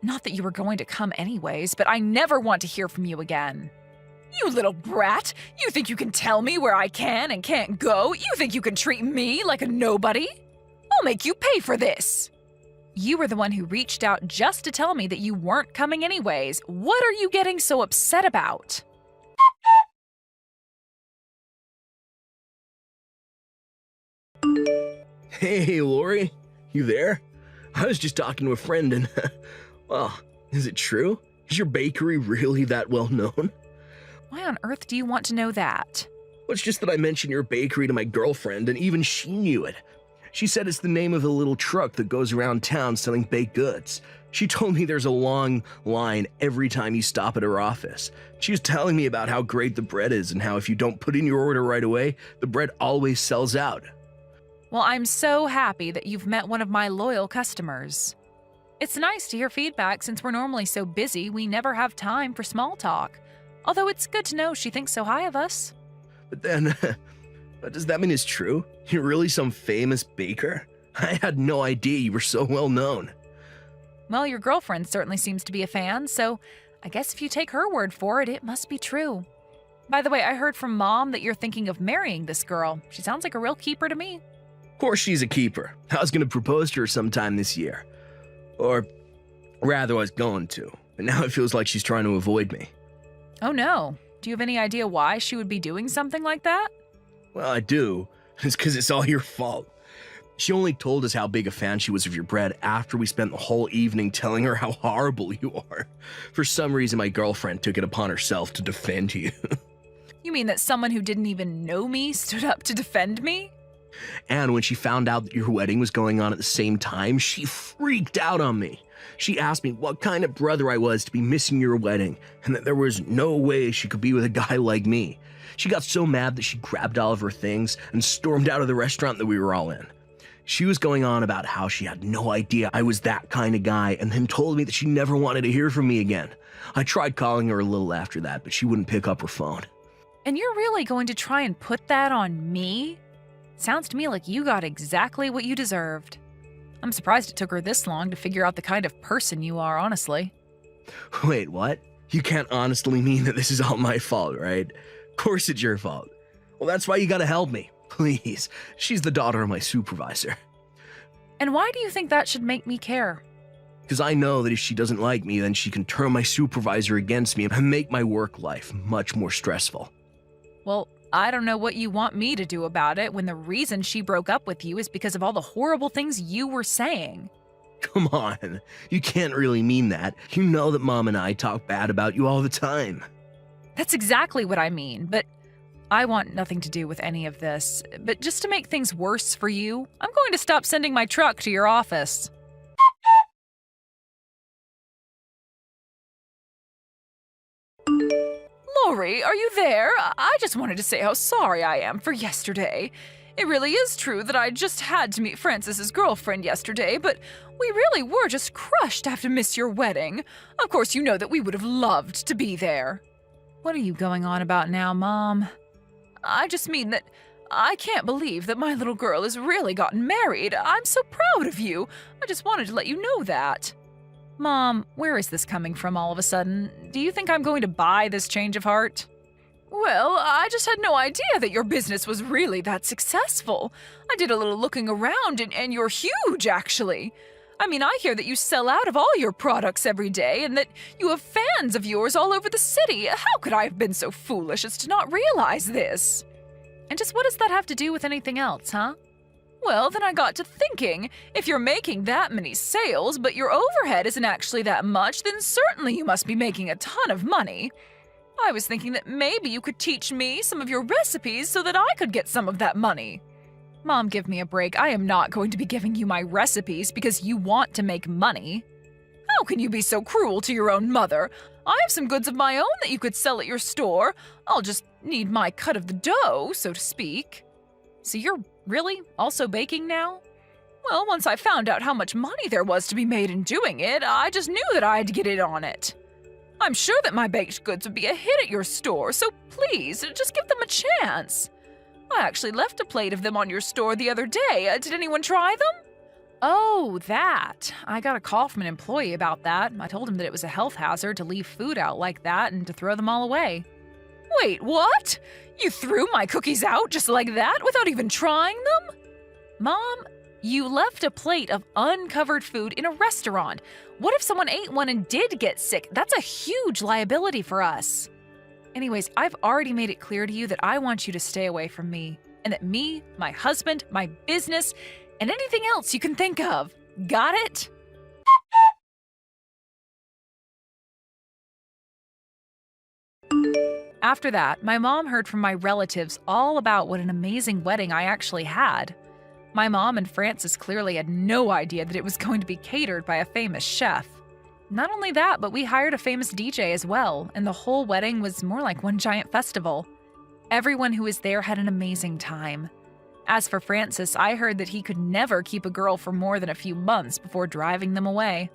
Not that you were going to come anyways, but I never want to hear from you again. You little brat! You think you can tell me where I can and can't go? You think you can treat me like a nobody? I'll make you pay for this! You were the one who reached out just to tell me that you weren't coming anyways. What are you getting so upset about? Hey, Lori, you there? I was just talking to a friend and, well, is it true? Is your bakery really that well known? Why on earth do you want to know that? Well, it's just that I mentioned your bakery to my girlfriend and even she knew it. She said it's the name of a little truck that goes around town selling baked goods. She told me there's a long line every time you stop at her office. She was telling me about how great the bread is and how if you don't put in your order right away, the bread always sells out. Well, I'm so happy that you've met one of my loyal customers. It's nice to hear feedback since we're normally so busy we never have time for small talk. Although it's good to know she thinks so high of us. But then, does that mean it's true? You're really some famous baker? I had no idea you were so well known. Well, your girlfriend certainly seems to be a fan, so I guess if you take her word for it, it must be true. By the way, I heard from Mom that you're thinking of marrying this girl. She sounds like a real keeper to me. Of course she's a keeper. I was going to propose to her sometime this year. Or rather, I was going to. But now it feels like she's trying to avoid me. Oh no. Do you have any idea why she would be doing something like that? Well, I do. It's because it's all your fault. She only told us how big a fan she was of your bread after we spent the whole evening telling her how horrible you are. For some reason, my girlfriend took it upon herself to defend you. You mean that someone who didn't even know me stood up to defend me? And when she found out that your wedding was going on at the same time, she freaked out on me. She asked me what kind of brother I was to be missing your wedding, and that there was no way she could be with a guy like me. She got so mad that she grabbed all of her things and stormed out of the restaurant that we were all in. She was going on about how she had no idea I was that kind of guy, and then told me that she never wanted to hear from me again. I tried calling her a little after that, but she wouldn't pick up her phone. And you're really going to try and put that on me? Sounds to me like you got exactly what you deserved. I'm surprised it took her this long to figure out the kind of person you are, honestly. Wait, what? You can't honestly mean that this is all my fault, right? Of course it's your fault. Well, that's why you gotta help me. Please. She's the daughter of my supervisor. And why do you think that should make me care? Because I know that if she doesn't like me, then she can turn my supervisor against me and make my work life much more stressful. Well, I don't know what you want me to do about it when the reason she broke up with you is because of all the horrible things you were saying. Come on. You can't really mean that. You know that Mom and I talk bad about you all the time. That's exactly what I mean, but I want nothing to do with any of this. But just to make things worse for you, I'm going to stop sending my truck to your office. Lori, are you there? I just wanted to say how sorry I am for yesterday. It really is true that I just had to meet Francis's girlfriend yesterday, but we really were just crushed to have to miss your wedding. Of course, you know that we would have loved to be there. What are you going on about now, Mom? I just mean that I can't believe that my little girl has really gotten married. I'm so proud of you. I just wanted to let you know that. Mom, where is this coming from all of a sudden? Do you think I'm going to buy this change of heart? Well, I just had no idea that your business was really that successful. I did a little looking around and you're huge, actually. I mean, I hear that you sell out of all your products every day and that you have fans of yours all over the city. How could I have been so foolish as to not realize this? And just what does that have to do with anything else, huh? Well, then I got to thinking, if you're making that many sales, but your overhead isn't actually that much, then certainly you must be making a ton of money. I was thinking that maybe you could teach me some of your recipes so that I could get some of that money. Mom, give me a break. I am not going to be giving you my recipes because you want to make money. How can you be so cruel to your own mother? I have some goods of my own that you could sell at your store. I'll just need my cut of the dough, so to speak. So you're really also baking now? Well, once I found out how much money there was to be made in doing it, I just knew that I had to get in on it. I'm sure that my baked goods would be a hit at your store, so please, just give them a chance. I actually left a plate of them on your store the other day. Did anyone try them? Oh, that. I got a call from an employee about that. I told him that it was a health hazard to leave food out like that and to throw them all away. Wait, what? You threw my cookies out just like that without even trying them? Mom, you left a plate of uncovered food in a restaurant. What if someone ate one and did get sick? That's a huge liability for us. Anyways, I've already made it clear to you that I want you to stay away from me, and that me, my husband, my business, and anything else you can think of. Got it? After that, my mom heard from my relatives all about what an amazing wedding I actually had. My mom and Francis clearly had no idea that it was going to be catered by a famous chef. Not only that, but we hired a famous DJ as well, and the whole wedding was more like one giant festival. Everyone who was there had an amazing time. As for Francis, I heard that he could never keep a girl for more than a few months before driving them away.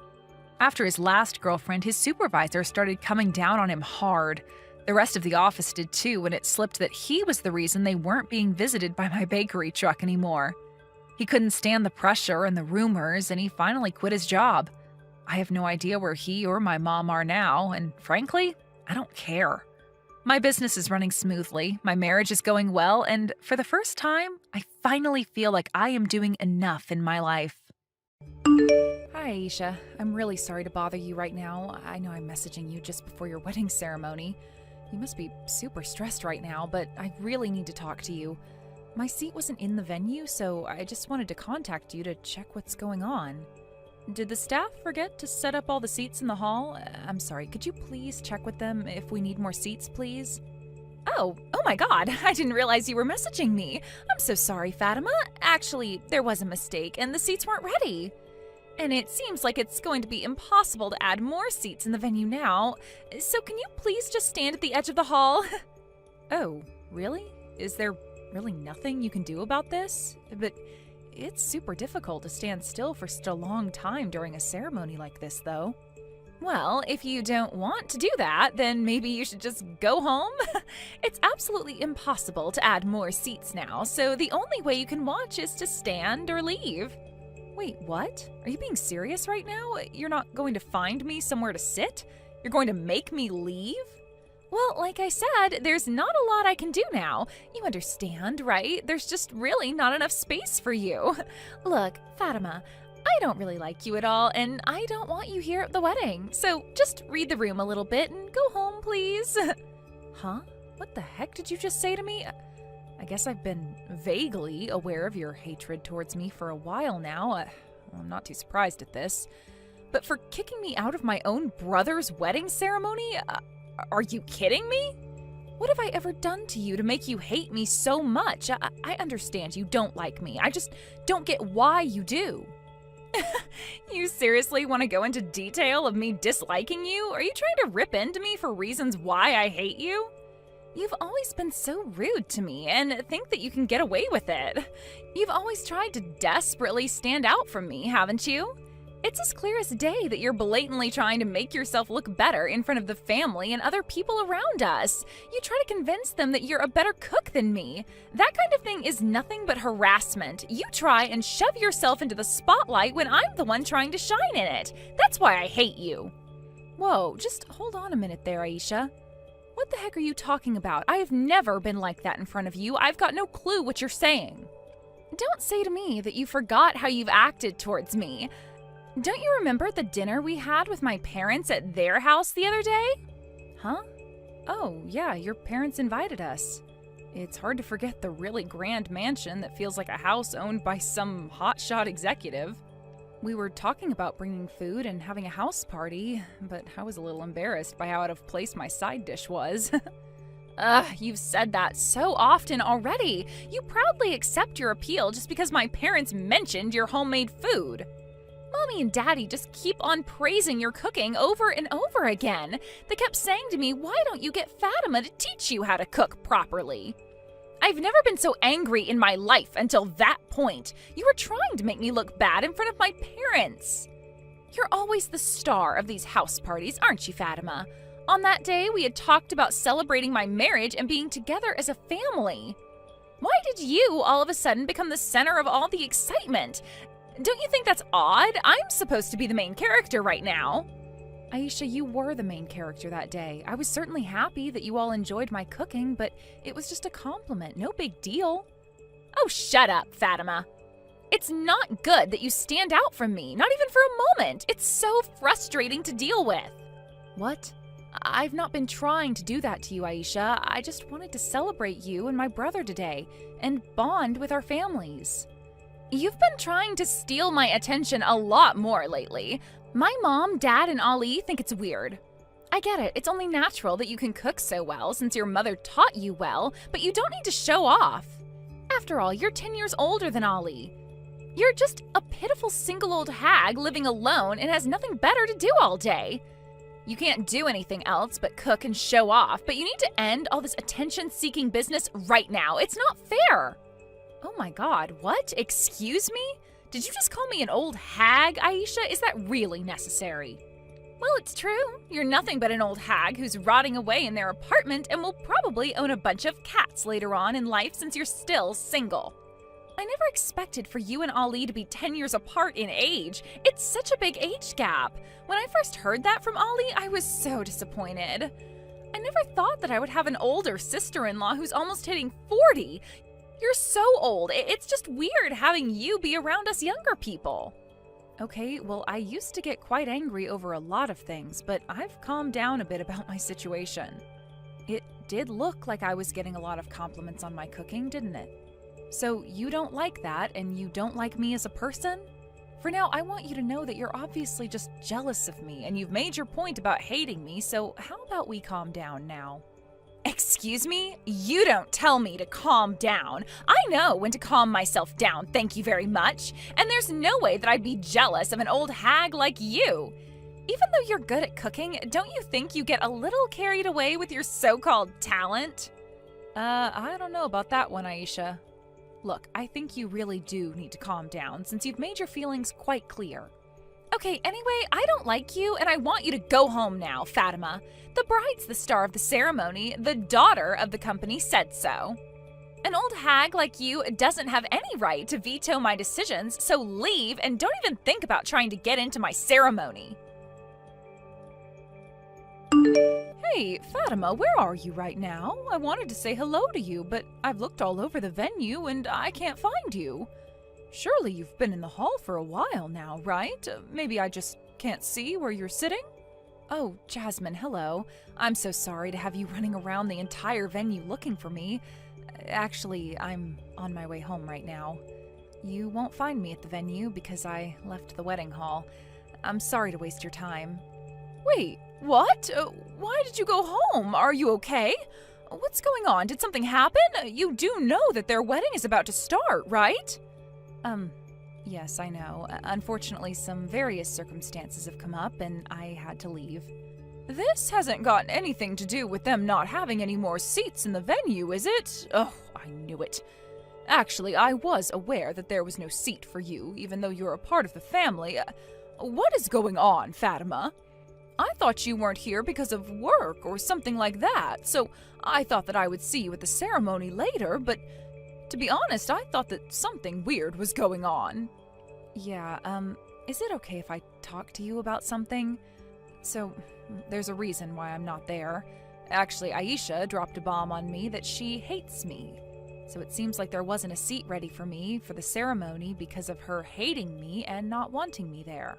After his last girlfriend, his supervisor started coming down on him hard. The rest of the office did too, when it slipped that he was the reason they weren't being visited by my bakery truck anymore. He couldn't stand the pressure and the rumors, and he finally quit his job. I have no idea where he or my mom are now, and frankly, I don't care. My business is running smoothly, my marriage is going well, and for the first time, I finally feel like I am doing enough in my life. Hi, Aisha. I'm really sorry to bother you right now. I know I'm messaging you just before your wedding ceremony. You must be super stressed right now, but I really need to talk to you. My seat wasn't in the venue, so I just wanted to contact you to check what's going on. Did the staff forget to set up all the seats in the hall? I'm sorry, could you please check with them if we need more seats, please? Oh my god, I didn't realize you were messaging me. I'm so sorry, Fatima. Actually, there was a mistake, and the seats weren't ready. And it seems like it's going to be impossible to add more seats in the venue now. So can you please just stand at the edge of the hall? Oh, really? Is there really nothing you can do about this? But it's super difficult to stand still for such a long time during a ceremony like this, though. Well, if you don't want to do that, then maybe you should just go home. It's absolutely impossible to add more seats now, so the only way you can watch is to stand or leave. Wait, what? Are you being serious right now? You're not going to find me somewhere to sit? You're going to make me leave? Well, like I said, there's not a lot I can do now. You understand, right? There's just really not enough space for you. Look, Fatima, I don't really like you at all, and I don't want you here at the wedding. So just read the room a little bit and go home, please. Huh? What the heck did you just say to me? I guess I've been vaguely aware of your hatred towards me for a while now. I'm not too surprised at this. But for kicking me out of my own brother's wedding ceremony? Are you kidding me? What have I ever done to you to make you hate me so much? I understand you don't like me. I just don't get why you do. You seriously want to go into detail of me disliking you? Are you trying to rip into me for reasons why I hate you? You've always been so rude to me and think that you can get away with it. You've always tried to desperately stand out from me, haven't you? It's as clear as day that you're blatantly trying to make yourself look better in front of the family and other people around us. You try to convince them that you're a better cook than me. That kind of thing is nothing but harassment. You try and shove yourself into the spotlight when I'm the one trying to shine in it. That's why I hate you. Whoa, just hold on a minute there, Aisha. What the heck are you talking about? I have never been like that in front of you. I've got no clue what you're saying. Don't say to me that you forgot how you've acted towards me. Don't you remember the dinner we had with my parents at their house the other day? Huh? Oh, yeah, your parents invited us. It's hard to forget the really grand mansion that feels like a house owned by some hotshot executive. We were talking about bringing food and having a house party, but I was a little embarrassed by how out of place my side dish was. You've said that so often already. You proudly accept your appeal just because my parents mentioned your homemade food. Mommy and Daddy just keep on praising your cooking over and over again. They kept saying to me, why don't you get Fatima to teach you how to cook properly? I've never been so angry in my life until that point. You were trying to make me look bad in front of my parents. You're always the star of these house parties, aren't you, Fatima? On that day, we had talked about celebrating my marriage and being together as a family. Why did you all of a sudden become the center of all the excitement? Don't you think that's odd? I'm supposed to be the main character right now. Aisha, you were the main character that day. I was certainly happy that you all enjoyed my cooking, but it was just a compliment, no big deal. Oh, shut up, Fatima. It's not good that you stand out from me, not even for a moment. It's so frustrating to deal with. What? I've not been trying to do that to you, Aisha. I just wanted to celebrate you and my brother today and bond with our families. You've been trying to steal my attention a lot more lately. My mom, dad, and Ali think it's weird. I get it. It's only natural that you can cook so well since your mother taught you well, but you don't need to show off. After all, you're 10 years older than Ali. You're just a pitiful single old hag living alone and has nothing better to do all day. You can't do anything else but cook and show off, but you need to end all this attention-seeking business right now. It's not fair. Oh my God, what? Excuse me? Did you just call me an old hag, Aisha? Is that really necessary? Well, it's true. You're nothing but an old hag who's rotting away in their apartment and will probably own a bunch of cats later on in life since you're still single. I never expected for you and Ali to be 10 years apart in age. It's such a big age gap. When I first heard that from Ali, I was so disappointed. I never thought that I would have an older sister-in-law who's almost hitting 40. You're so old. It's just weird having you be around us younger people. Okay, well, I used to get quite angry over a lot of things, but I've calmed down a bit about my situation. It did look like I was getting a lot of compliments on my cooking, didn't it? So you don't like that, and you don't like me as a person? For now, I want you to know that you're obviously just jealous of me, and you've made your point about hating me, so how about we calm down now? Excuse me? You don't tell me to calm down. I know when to calm myself down, thank you very much. And there's no way that I'd be jealous of an old hag like you. Even though you're good at cooking, don't you think you get a little carried away with your so-called talent? I don't know about that one, Aisha. Look, I think you really do need to calm down since you've made your feelings quite clear. Okay, anyway, I don't like you and I want you to go home now, Fatima. The bride's the star of the ceremony. The daughter of the company said so. An old hag like you doesn't have any right to veto my decisions, so leave and don't even think about trying to get into my ceremony. Hey, Fatima, where are you right now? I wanted to say hello to you, but I've looked all over the venue and I can't find you. Surely you've been in the hall for a while now, right? Maybe I just can't see where you're sitting? Oh, Jasmine, hello. I'm so sorry to have you running around the entire venue looking for me. Actually, I'm on my way home right now. You won't find me at the venue because I left the wedding hall. I'm sorry to waste your time. Wait, what? Why did you go home? Are you okay? What's going on? Did something happen? You do know that their wedding is about to start, right? Yes, I know. Unfortunately, some various circumstances have come up and I had to leave. This hasn't got anything to do with them not having any more seats in the venue, is it? Oh, I knew it. Actually, I was aware that there was no seat for you, even though you're a part of the family. What is going on, Fatima? I thought you weren't here because of work or something like that, so I thought that I would see you at the ceremony later, but to be honest, I thought that something weird was going on. Yeah, is it okay if I talk to you about something? So, there's a reason why I'm not there. Actually, Aisha dropped a bomb on me that she hates me. So it seems like there wasn't a seat ready for me for the ceremony because of her hating me and not wanting me there.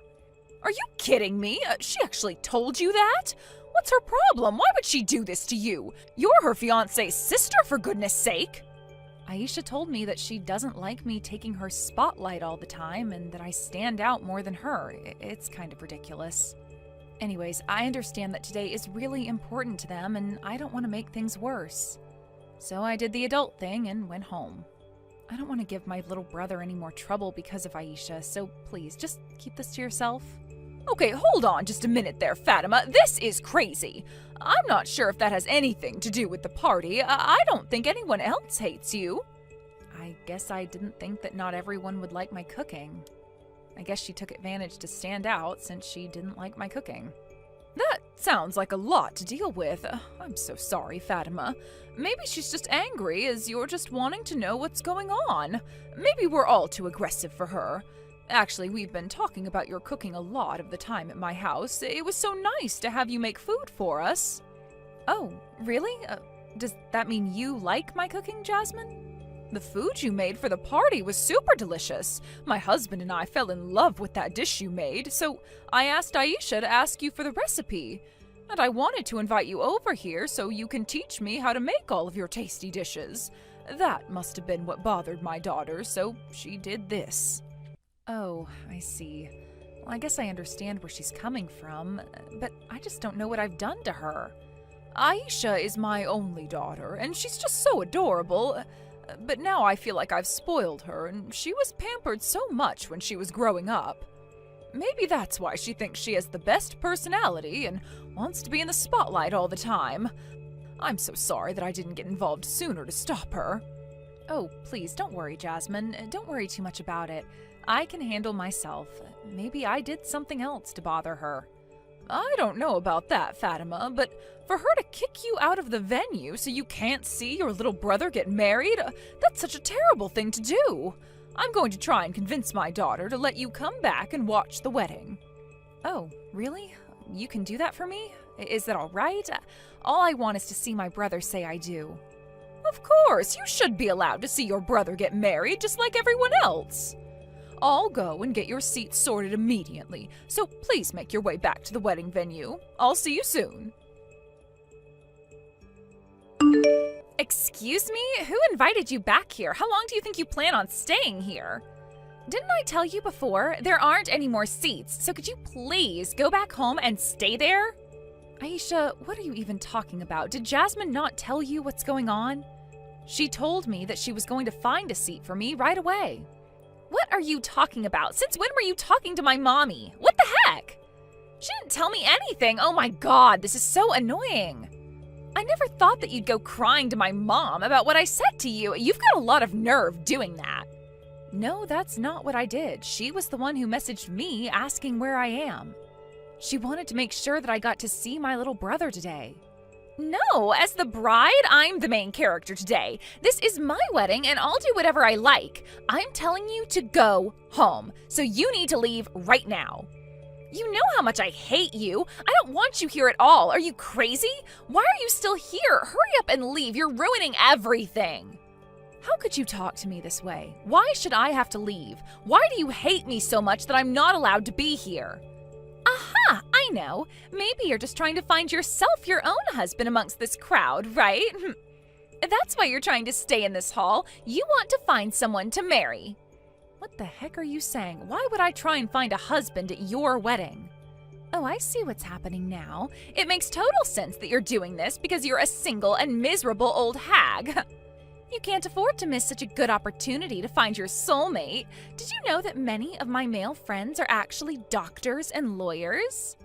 Are you kidding me? She actually told you that? What's her problem? Why would she do this to you? You're her fiancé's sister, for goodness sake! Aisha told me that she doesn't like me taking her spotlight all the time and that I stand out more than her. It's kind of ridiculous. Anyways, I understand that today is really important to them and I don't want to make things worse. So I did the adult thing and went home. I don't want to give my little brother any more trouble because of Aisha, so please, just keep this to yourself. Okay, hold on just a minute there, Fatima. This is crazy. I'm not sure if that has anything to do with the party. I don't think anyone else hates you. I guess I didn't think that not everyone would like my cooking. I guess she took advantage to stand out since she didn't like my cooking. That sounds like a lot to deal with. I'm so sorry, Fatima. Maybe she's just angry as you're just wanting to know what's going on. Maybe we're all too aggressive for her. Actually, we've been talking about your cooking a lot of the time at my house. It was so nice to have you make food for us. Oh, really? Does that mean you like my cooking, Jasmine? The food you made for the party was super delicious. My husband and I fell in love with that dish you made, so I asked Aisha to ask you for the recipe. And I wanted to invite you over here so you can teach me how to make all of your tasty dishes. That must have been what bothered my daughter, so she did this. Oh, I see. Well, I guess I understand where she's coming from, but I just don't know what I've done to her. Aisha is my only daughter, and she's just so adorable. But now I feel like I've spoiled her, and she was pampered so much when she was growing up. Maybe that's why she thinks she has the best personality and wants to be in the spotlight all the time. I'm so sorry that I didn't get involved sooner to stop her. Oh, please, don't worry, Jasmine. Don't worry too much about it. I can handle myself. Maybe I did something else to bother her. I don't know about that, Fatima, but for her to kick you out of the venue so you can't see your little brother get married, that's such a terrible thing to do. I'm going to try and convince my daughter to let you come back and watch the wedding. Oh, really? You can do that for me? Is that all right? All I want is to see my brother say I do. Of course, you should be allowed to see your brother get married just like everyone else. I'll go and get your seats sorted immediately, so please make your way back to the wedding venue. I'll see you soon. Excuse me? Who invited you back here? How long do you think you plan on staying here? Didn't I tell you before? There aren't any more seats, so could you please go back home and stay there? Aisha, what are you even talking about? Did Jasmine not tell you what's going on? She told me that she was going to find a seat for me right away. What are you talking about? Since when were you talking to my mommy? What the heck? She didn't tell me anything. Oh my god, this is so annoying. I never thought that you'd go crying to my mom about what I said to you. You've got a lot of nerve doing that. No, that's not what I did. She was the one who messaged me asking where I am. She wanted to make sure that I got to see my little brother today. No, as the bride, I'm the main character today. This is my wedding and I'll do whatever I like. I'm telling you to go home, so you need to leave right now. You know how much I hate you. I don't want you here at all. Are you crazy? Why are you still here? Hurry up and leave. You're ruining everything. How could you talk to me this way? Why should I have to leave? Why do you hate me so much that I'm not allowed to be here? Aha, I know. Maybe you're just trying to find yourself your own husband amongst this crowd, right? That's why you're trying to stay in this hall. You want to find someone to marry. What the heck are you saying? Why would I try and find a husband at your wedding? Oh, I see what's happening now. It makes total sense that you're doing this because you're a single and miserable old hag. You can't afford to miss such a good opportunity to find your soulmate. Did you know that many of my male friends are actually doctors and lawyers?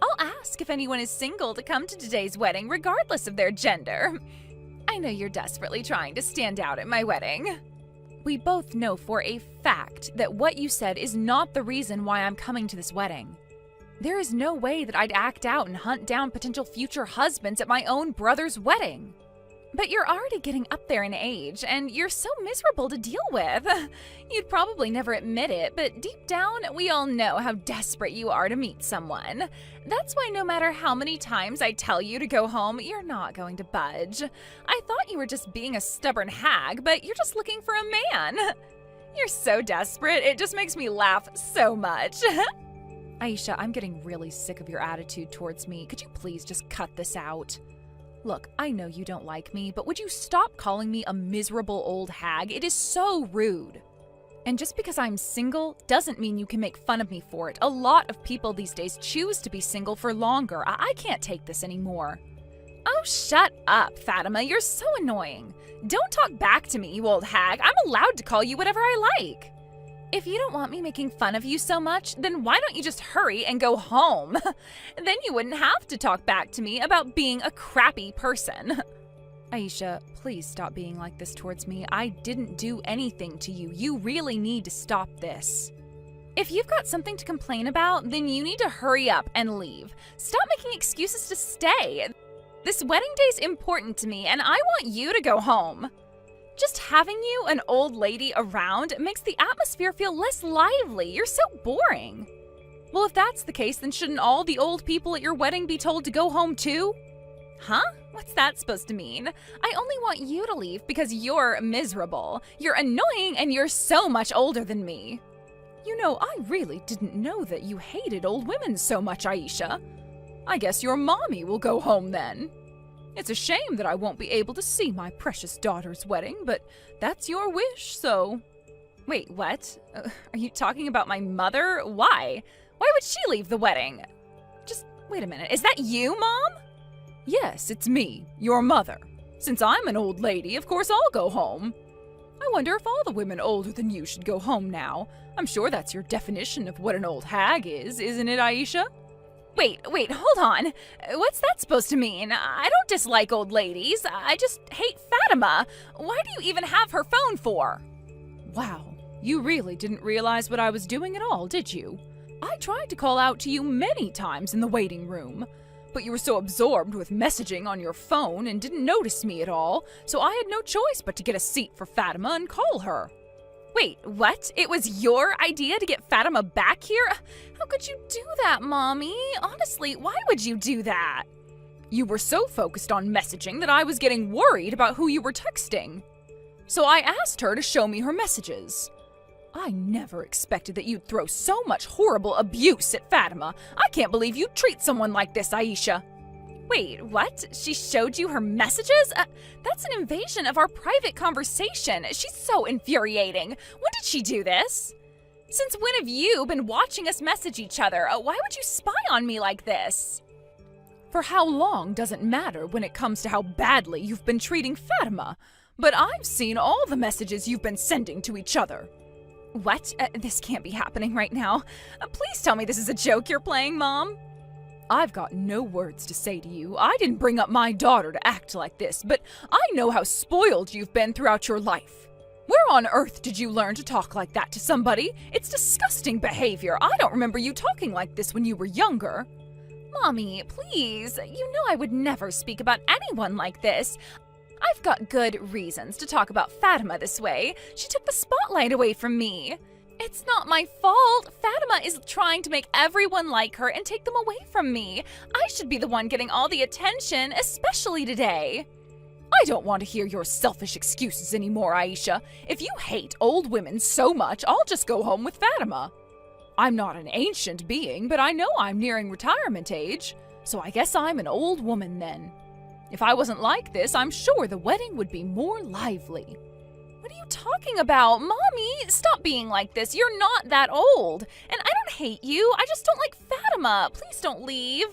I'll ask if anyone is single to come to today's wedding, regardless of their gender. I know you're desperately trying to stand out at my wedding. We both know for a fact that what you said is not the reason why I'm coming to this wedding. There is no way that I'd act out and hunt down potential future husbands at my own brother's wedding. But you're already getting up there in age, and you're so miserable to deal with. You'd probably never admit it, but deep down, we all know how desperate you are to meet someone. That's why no matter how many times I tell you to go home, you're not going to budge. I thought you were just being a stubborn hag, but you're just looking for a man. You're so desperate, it just makes me laugh so much. Aisha, I'm getting really sick of your attitude towards me. Could you please just cut this out? Look, I know you don't like me, but would you stop calling me a miserable old hag? It is so rude. And just because I'm single doesn't mean you can make fun of me for it. A lot of people these days choose to be single for longer. I can't take this anymore. Oh, shut up, Fatima. You're so annoying. Don't talk back to me, you old hag. I'm allowed to call you whatever I like. If you don't want me making fun of you so much, then why don't you just hurry and go home? Then you wouldn't have to talk back to me about being a crappy person. Aisha, please stop being like this towards me. I didn't do anything to you. You really need to stop this. If you've got something to complain about, then you need to hurry up and leave. Stop making excuses to stay. This wedding day's important to me, and I want you to go home. Just having you, an old lady, around makes the atmosphere feel less lively. You're so boring. Well, if that's the case, then shouldn't all the old people at your wedding be told to go home too? Huh? What's that supposed to mean? I only want you to leave because you're miserable. You're annoying and you're so much older than me. You know, I really didn't know that you hated old women so much, Aisha. I guess your mommy will go home then. It's a shame that I won't be able to see my precious daughter's wedding, but that's your wish, so... Wait, what? Are you talking about my mother? Why? Why would she leave the wedding? Just wait a minute. Is that you, Mom? Yes, it's me, your mother. Since I'm an old lady, of course I'll go home. I wonder if all the women older than you should go home now. I'm sure that's your definition of what an old hag is, isn't it, Aisha? Wait, hold on. What's that supposed to mean? I don't dislike old ladies. I just hate Fatima. Why do you even have her phone for? Wow, you really didn't realize what I was doing at all, did you? I tried to call out to you many times in the waiting room, but you were so absorbed with messaging on your phone and didn't notice me at all, so I had no choice but to get a seat for Fatima and call her. Wait, what? It was your idea to get Fatima back here? How could you do that, Mommy? Honestly, why would you do that? You were so focused on messaging that I was getting worried about who you were texting. So I asked her to show me her messages. I never expected that you'd throw so much horrible abuse at Fatima. I can't believe you'd treat someone like this, Aisha. Wait, what? She showed you her messages? That's an invasion of our private conversation. She's so infuriating. When did she do this? Since when have you been watching us message each other? Why would you spy on me like this? For how long doesn't matter when it comes to how badly you've been treating Fatima, but I've seen all the messages you've been sending to each other. What? This can't be happening right now. Please tell me this is a joke you're playing, Mom. I've got no words to say to you. I didn't bring up my daughter to act like this, but I know how spoiled you've been throughout your life. Where on earth did you learn to talk like that to somebody? It's disgusting behavior. I don't remember you talking like this when you were younger. Mommy, please. You know I would never speak about anyone like this. I've got good reasons to talk about Fatima this way. She took the spotlight away from me. It's not my fault. Fatima is trying to make everyone like her and take them away from me. I should be the one getting all the attention, especially today. I don't want to hear your selfish excuses anymore, Aisha. If you hate old women so much, I'll just go home with Fatima. I'm not an ancient being, but I know I'm nearing retirement age, so I guess I'm an old woman then. If I wasn't like this, I'm sure the wedding would be more lively. What are you talking about? Mommy, stop being like this. You're not that old. And I don't hate you. I just don't like Fatima. Please don't leave.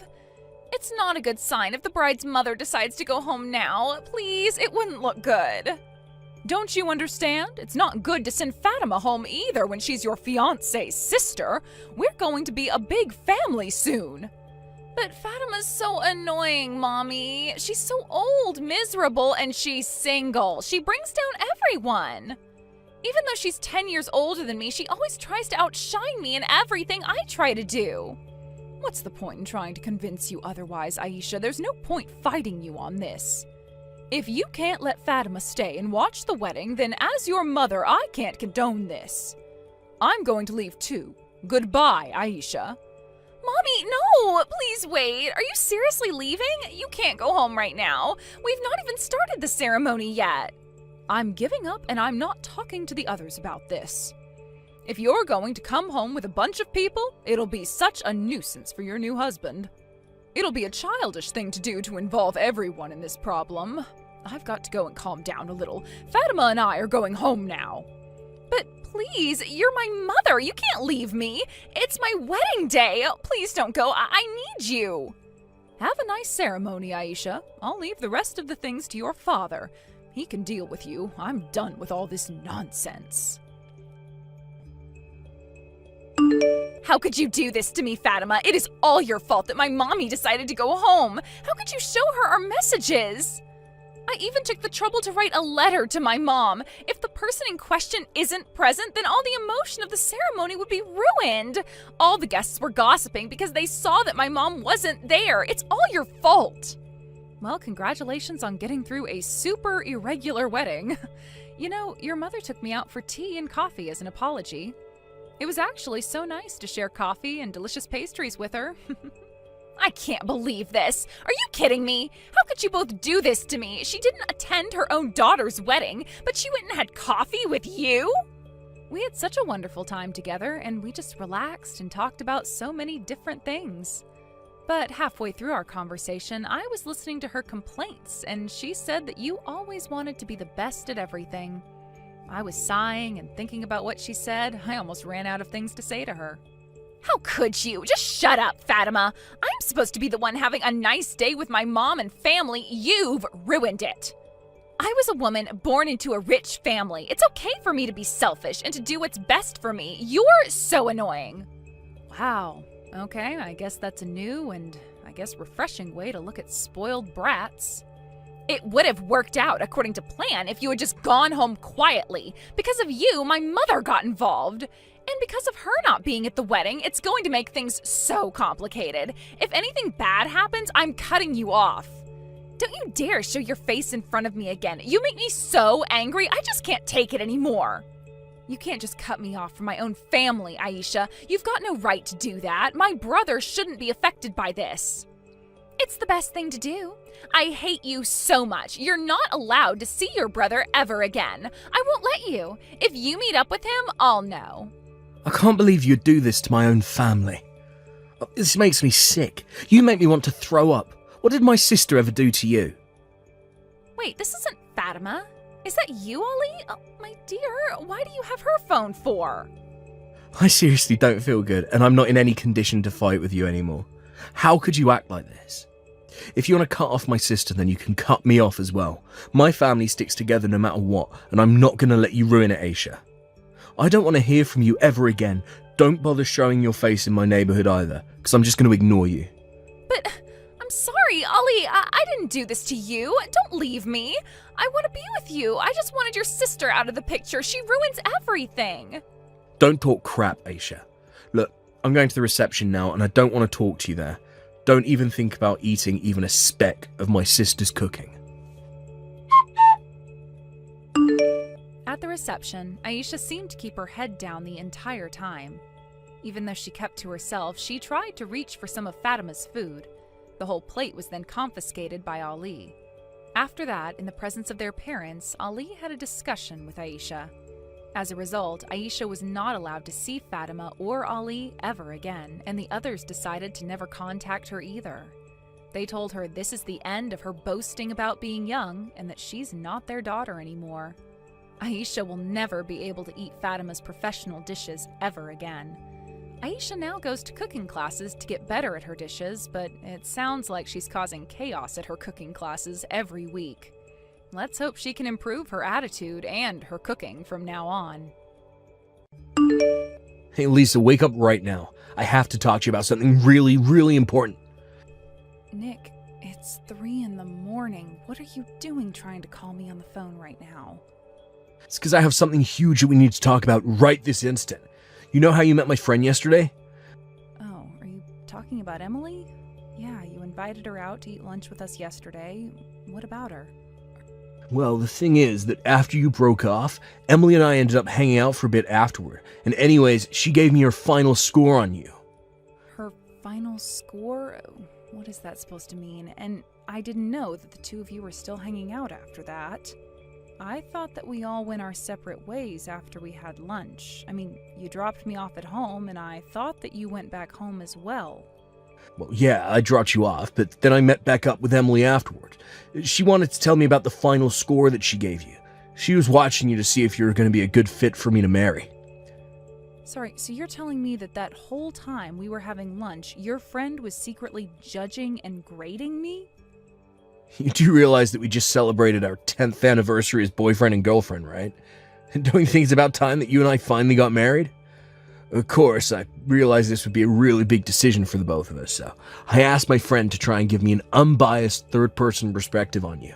It's not a good sign if the bride's mother decides to go home now. Please, it wouldn't look good. Don't you understand? It's not good to send Fatima home either when she's your fiancé's sister. We're going to be a big family soon. But Fatima's so annoying, Mommy. She's so old, miserable, and she's single. She brings down everyone. Even though she's 10 years older than me, she always tries to outshine me in everything I try to do. What's the point in trying to convince you otherwise, Aisha? There's no point fighting you on this. If you can't let Fatima stay and watch the wedding, then as your mother, I can't condone this. I'm going to leave too. Goodbye, Aisha. Mommy, no! Please wait. Are you seriously leaving? You can't go home right now. We've not even started the ceremony yet. I'm giving up and I'm not talking to the others about this. If you're going to come home with a bunch of people, it'll be such a nuisance for your new husband. It'll be a childish thing to do to involve everyone in this problem. I've got to go and calm down a little. Fatima and I are going home now. But please, you're my mother. You can't leave me. It's my wedding day. Please don't go. I need you. Have a nice ceremony, Aisha. I'll leave the rest of the things to your father. He can deal with you. I'm done with all this nonsense. How could you do this to me, Fatima? It is all your fault that my mommy decided to go home. How could you show her our messages? I even took the trouble to write a letter to my mom. If the person in question isn't present, then all the emotion of the ceremony would be ruined. All the guests were gossiping because they saw that my mom wasn't there. It's all your fault. Well, congratulations on getting through a super irregular wedding. You know, your mother took me out for tea and coffee as an apology. It was actually so nice to share coffee and delicious pastries with her. I can't believe this. Are you kidding me? How could you both do this to me? She didn't attend her own daughter's wedding, but she went and had coffee with you? We had such a wonderful time together, and we just relaxed and talked about so many different things. But halfway through our conversation, I was listening to her complaints, and she said that you always wanted to be the best at everything. I was sighing and thinking about what she said. I almost ran out of things to say to her. How could you? Just shut up, Fatima. I'm supposed to be the one having a nice day with my mom and family. You've ruined it. I was a woman born into a rich family. It's okay for me to be selfish and to do what's best for me. You're so annoying. Wow. Okay, I guess that's a new and I guess refreshing way to look at spoiled brats. It would have worked out according to plan if you had just gone home quietly. Because of you, my mother got involved. And because of her not being at the wedding, it's going to make things so complicated. If anything bad happens, I'm cutting you off. Don't you dare show your face in front of me again. You make me so angry, I just can't take it anymore. You can't just cut me off from my own family, Aisha. You've got no right to do that. My brother shouldn't be affected by this. It's the best thing to do. I hate you so much. You're not allowed to see your brother ever again. I won't let you. If you meet up with him, I'll know. I can't believe you'd do this to my own family. This makes me sick. You make me want to throw up. What did my sister ever do to you? Wait, this isn't Fatima. Is that you, Ollie? Oh, my dear, why do you have her phone for? I seriously don't feel good, and I'm not in any condition to fight with you anymore. How could you act like this? If you want to cut off my sister, then you can cut me off as well. My family sticks together no matter what, and I'm not going to let you ruin it, Aisha. I don't want to hear from you ever again. Don't bother showing your face in my neighborhood either, because I'm just going to ignore you. But I'm sorry, Ollie. I didn't do this to you. Don't leave me. I want to be with you. I just wanted your sister out of the picture. She ruins everything. Don't talk crap, Aisha. Look, I'm going to the reception now, and I don't want to talk to you there. Don't even think about eating even a speck of my sister's cooking. At the reception, Aisha seemed to keep her head down the entire time. Even though she kept to herself, she tried to reach for some of Fatima's food. The whole plate was then confiscated by Ali. After that, in the presence of their parents, Ali had a discussion with Aisha. As a result, Aisha was not allowed to see Fatima or Ali ever again, and the others decided to never contact her either. They told her this is the end of her boasting about being young and that she's not their daughter anymore. Aisha will never be able to eat Fatima's professional dishes ever again. Aisha now goes to cooking classes to get better at her dishes, but it sounds like she's causing chaos at her cooking classes every week. Let's hope she can improve her attitude and her cooking from now on. Hey, Lisa, wake up right now. I have to talk to you about something really, really important. Nick, it's 3 a.m. What are you doing trying to call me on the phone right now? It's because I have something huge that we need to talk about right this instant. You know how you met my friend yesterday? Oh, are you talking about Emily? Yeah, you invited her out to eat lunch with us yesterday. What about her? Well, the thing is that after you broke off, Emily and I ended up hanging out for a bit afterward. And anyways, she gave me her final score on you. Her final score? What is that supposed to mean? And I didn't know that the two of you were still hanging out after that. I thought that we all went our separate ways after we had lunch. I mean, you dropped me off at home, and I thought that you went back home as well. Well, yeah, I dropped you off, but then I met back up with Emily afterward. She wanted to tell me about the final score that she gave you. She was watching you to see if you were going to be a good fit for me to marry. Sorry, so you're telling me that whole time we were having lunch, your friend was secretly judging and grading me? You do realize that we just celebrated our 10th anniversary as boyfriend and girlfriend, right? Don't you think it's about time that you and I finally got married? Of course, I realized this would be a really big decision for the both of us, so I asked my friend to try and give me an unbiased third-person perspective on you.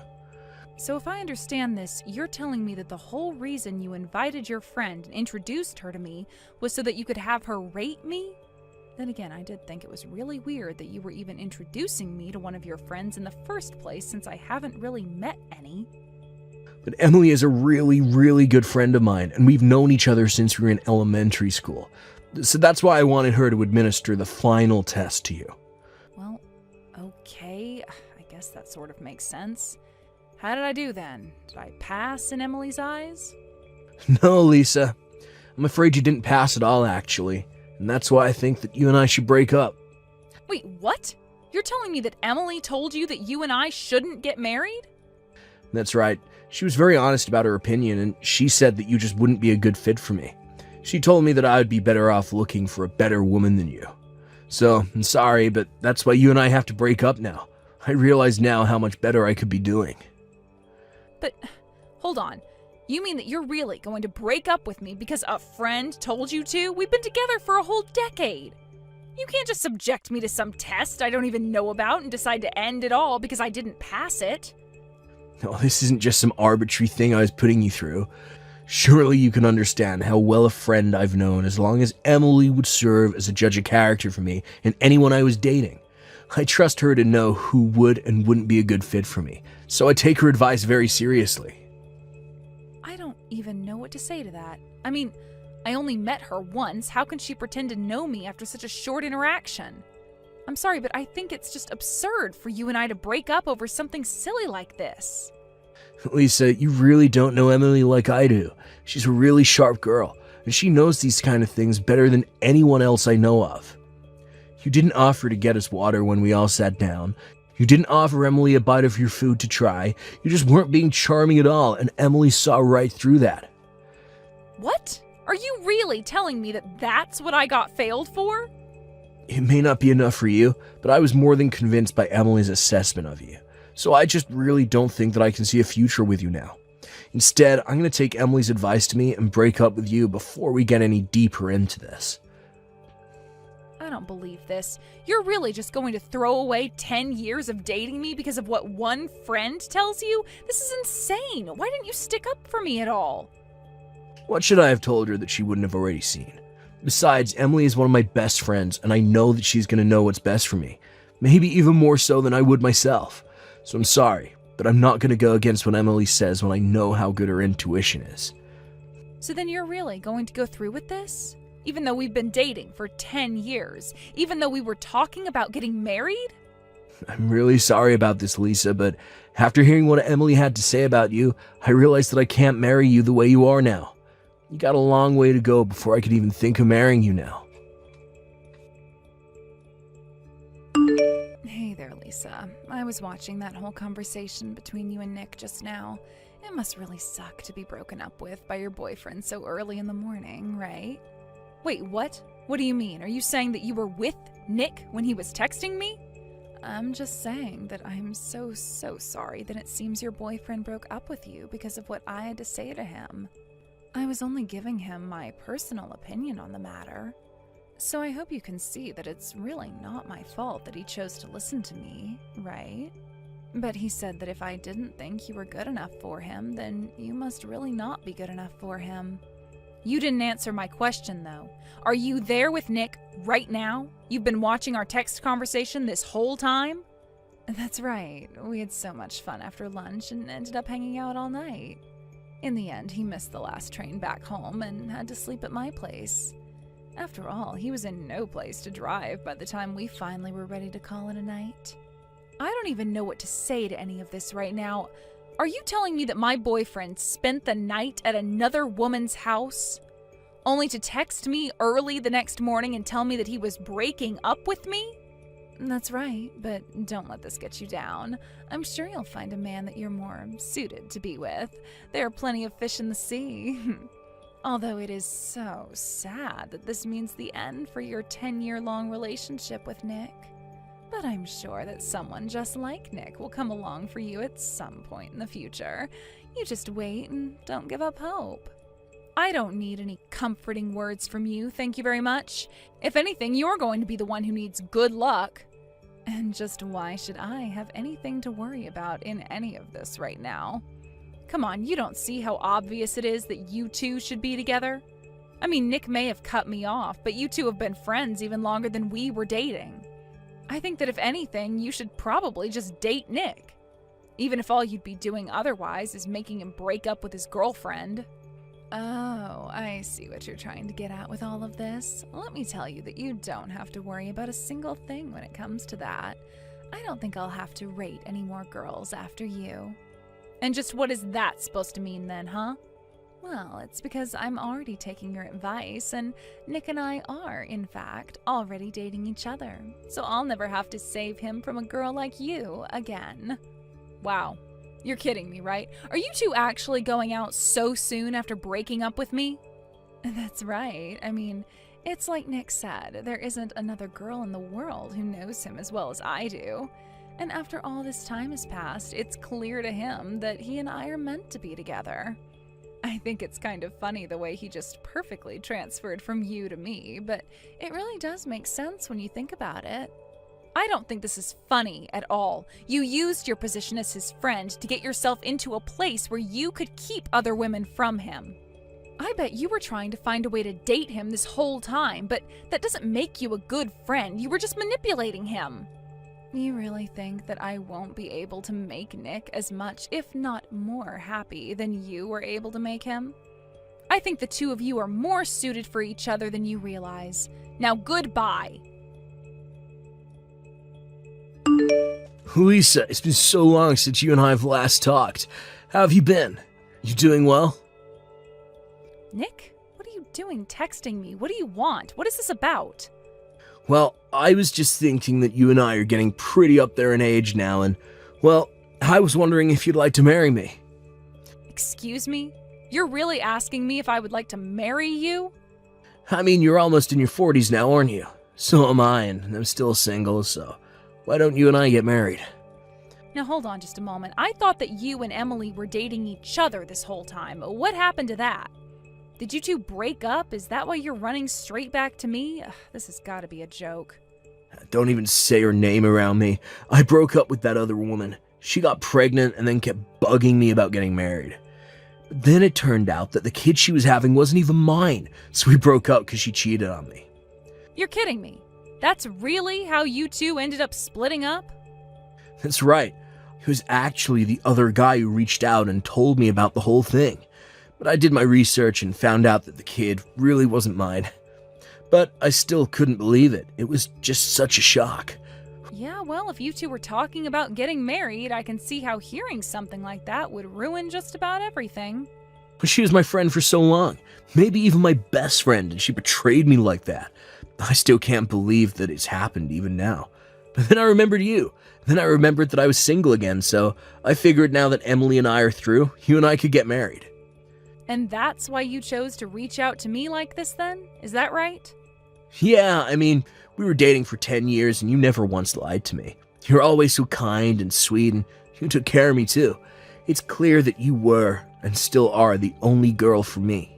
So if I understand this, you're telling me that the whole reason you invited your friend and introduced her to me was so that you could have her rate me? Then again, I did think it was really weird that you were even introducing me to one of your friends in the first place, since I haven't really met any. But Emily is a really, really good friend of mine, and we've known each other since we were in elementary school. So that's why I wanted her to administer the final test to you. Well, okay, I guess that sort of makes sense. How did I do then? Did I pass in Emily's eyes? No, Lisa. I'm afraid you didn't pass at all, actually. And that's why I think that you and I should break up. Wait, what? You're telling me that Emily told you that you and I shouldn't get married? That's right. She was very honest about her opinion, and she said that you just wouldn't be a good fit for me. She told me that I would be better off looking for a better woman than you. So, I'm sorry, but that's why you and I have to break up now. I realize now how much better I could be doing. But, hold on. You mean that you're really going to break up with me because a friend told you to? We've been together for a whole decade. You can't just subject me to some test I don't even know about and decide to end it all because I didn't pass it. No, this isn't just some arbitrary thing I was putting you through. Surely you can understand how well a friend I've known as long as Emily would serve as a judge of character for me and anyone I was dating. I trust her to know who would and wouldn't be a good fit for me, so I take her advice very seriously. I don't even know what to say to that. I mean, I only met her once. How can she pretend to know me after such a short interaction? I'm sorry, but I think it's just absurd for you and I to break up over something silly like this. Lisa, you really don't know Emily like I do. She's a really sharp girl, and she knows these kind of things better than anyone else I know of. You didn't offer to get us water when we all sat down. You didn't offer Emily a bite of your food to try. You just weren't being charming at all, and Emily saw right through that. What? Are you really telling me that that's what I got failed for? It may not be enough for you, but I was more than convinced by Emily's assessment of you. So I just really don't think that I can see a future with you now. Instead, I'm going to take Emily's advice to me and break up with you before we get any deeper into this. I don't believe this. You're really just going to throw away 10 years of dating me because of what one friend tells you? This is insane. Why didn't you stick up for me at all? What should I have told her that she wouldn't have already seen? Besides, Emily is one of my best friends, and I know that she's going to know what's best for me. Maybe even more so than I would myself. So I'm sorry, but I'm not going to go against what Emily says when I know how good her intuition is. So then you're really going to go through with this? Even though we've been dating for 10 years? Even though we were talking about getting married? I'm really sorry about this, Lisa, but after hearing what Emily had to say about you, I realized that I can't marry you the way you are now. You got a long way to go before I could even think of marrying you now. Hey there, Lisa. I was watching that whole conversation between you and Nick just now. It must really suck to be broken up with by your boyfriend so early in the morning, right? Wait, what? What do you mean? Are you saying that you were with Nick when he was texting me? I'm just saying that I'm so sorry that it seems your boyfriend broke up with you because of what I had to say to him. I was only giving him my personal opinion on the matter. So I hope you can see that it's really not my fault that he chose to listen to me, right? But he said that if I didn't think you were good enough for him, then you must really not be good enough for him. You didn't answer my question, though. Are you there with Nick right now? You've been watching our text conversation this whole time? That's right. We had so much fun after lunch and ended up hanging out all night. In the end, he missed the last train back home and had to sleep at my place. After all, he was in no place to drive by the time we finally were ready to call it a night. I don't even know what to say to any of this right now. Are you telling me that my boyfriend spent the night at another woman's house, only to text me early the next morning and tell me that he was breaking up with me? That's right, but don't let this get you down. I'm sure you'll find a man that you're more suited to be with. There are plenty of fish in the sea. Although it is so sad that this means the end for your 10-year-long relationship with Nick. But I'm sure that someone just like Nick will come along for you at some point in the future. You just wait and don't give up hope. I don't need any comforting words from you, thank you very much. If anything, you're going to be the one who needs good luck. And just why should I have anything to worry about in any of this right now? Come on, you don't see how obvious it is that you two should be together? I mean, Nick may have cut me off, but you two have been friends even longer than we were dating. I think that if anything, you should probably just date Nick. Even if all you'd be doing otherwise is making him break up with his girlfriend. Oh, I see what you're trying to get at with all of this. Let me tell you that you don't have to worry about a single thing when it comes to that. I don't think I'll have to rate any more girls after you. And just what is that supposed to mean then, huh? Well, it's because I'm already taking your advice, and Nick and I are, in fact, already dating each other. So I'll never have to save him from a girl like you again. Wow. You're kidding me, right? Are you two actually going out so soon after breaking up with me? That's right. I mean, it's like Nick said, there isn't another girl in the world who knows him as well as I do. And after all this time has passed, it's clear to him that he and I are meant to be together. I think it's kind of funny the way he just perfectly transferred from you to me, but it really does make sense when you think about it. I don't think this is funny at all. You used your position as his friend to get yourself into a place where you could keep other women from him. I bet you were trying to find a way to date him this whole time, but that doesn't make you a good friend. You were just manipulating him. You really think that I won't be able to make Nick as much, if not more, happy than you were able to make him? I think the two of you are more suited for each other than you realize. Now, goodbye. Lisa, it's been so long since you and I have last talked. How have you been? You doing well? Nick, what are you doing texting me? What do you want? What is this about? Well, I was just thinking that you and I are getting pretty up there in age now, and, well, I was wondering if you'd like to marry me. Excuse me? You're really asking me if I would like to marry you? I mean, you're almost in your 40s now, aren't you? So am I, and I'm still single, so why don't you and I get married? Now hold on just a moment. I thought that you and Emily were dating each other this whole time. What happened to that? Did you two break up? Is that why you're running straight back to me? Ugh, this has got to be a joke. Don't even say her name around me. I broke up with that other woman. She got pregnant and then kept bugging me about getting married. But then it turned out that the kid she was having wasn't even mine, so we broke up because she cheated on me. You're kidding me. That's really how you two ended up splitting up? That's right. It was actually the other guy who reached out and told me about the whole thing. But I did my research and found out that the kid really wasn't mine. But I still couldn't believe it. It was just such a shock. Yeah, well, if you two were talking about getting married, I can see how hearing something like that would ruin just about everything. But she was my friend for so long, maybe even my best friend, and she betrayed me like that. I still can't believe that it's happened even now. But then I remembered you. Then I remembered that I was single again, so I figured now that Emily and I are through, you and I could get married. And that's why you chose to reach out to me like this then? Is that right? Yeah, I mean, we were dating for 10 years and you never once lied to me. You're always so kind and sweet, and you took care of me too. It's clear that you were, and still are, the only girl for me.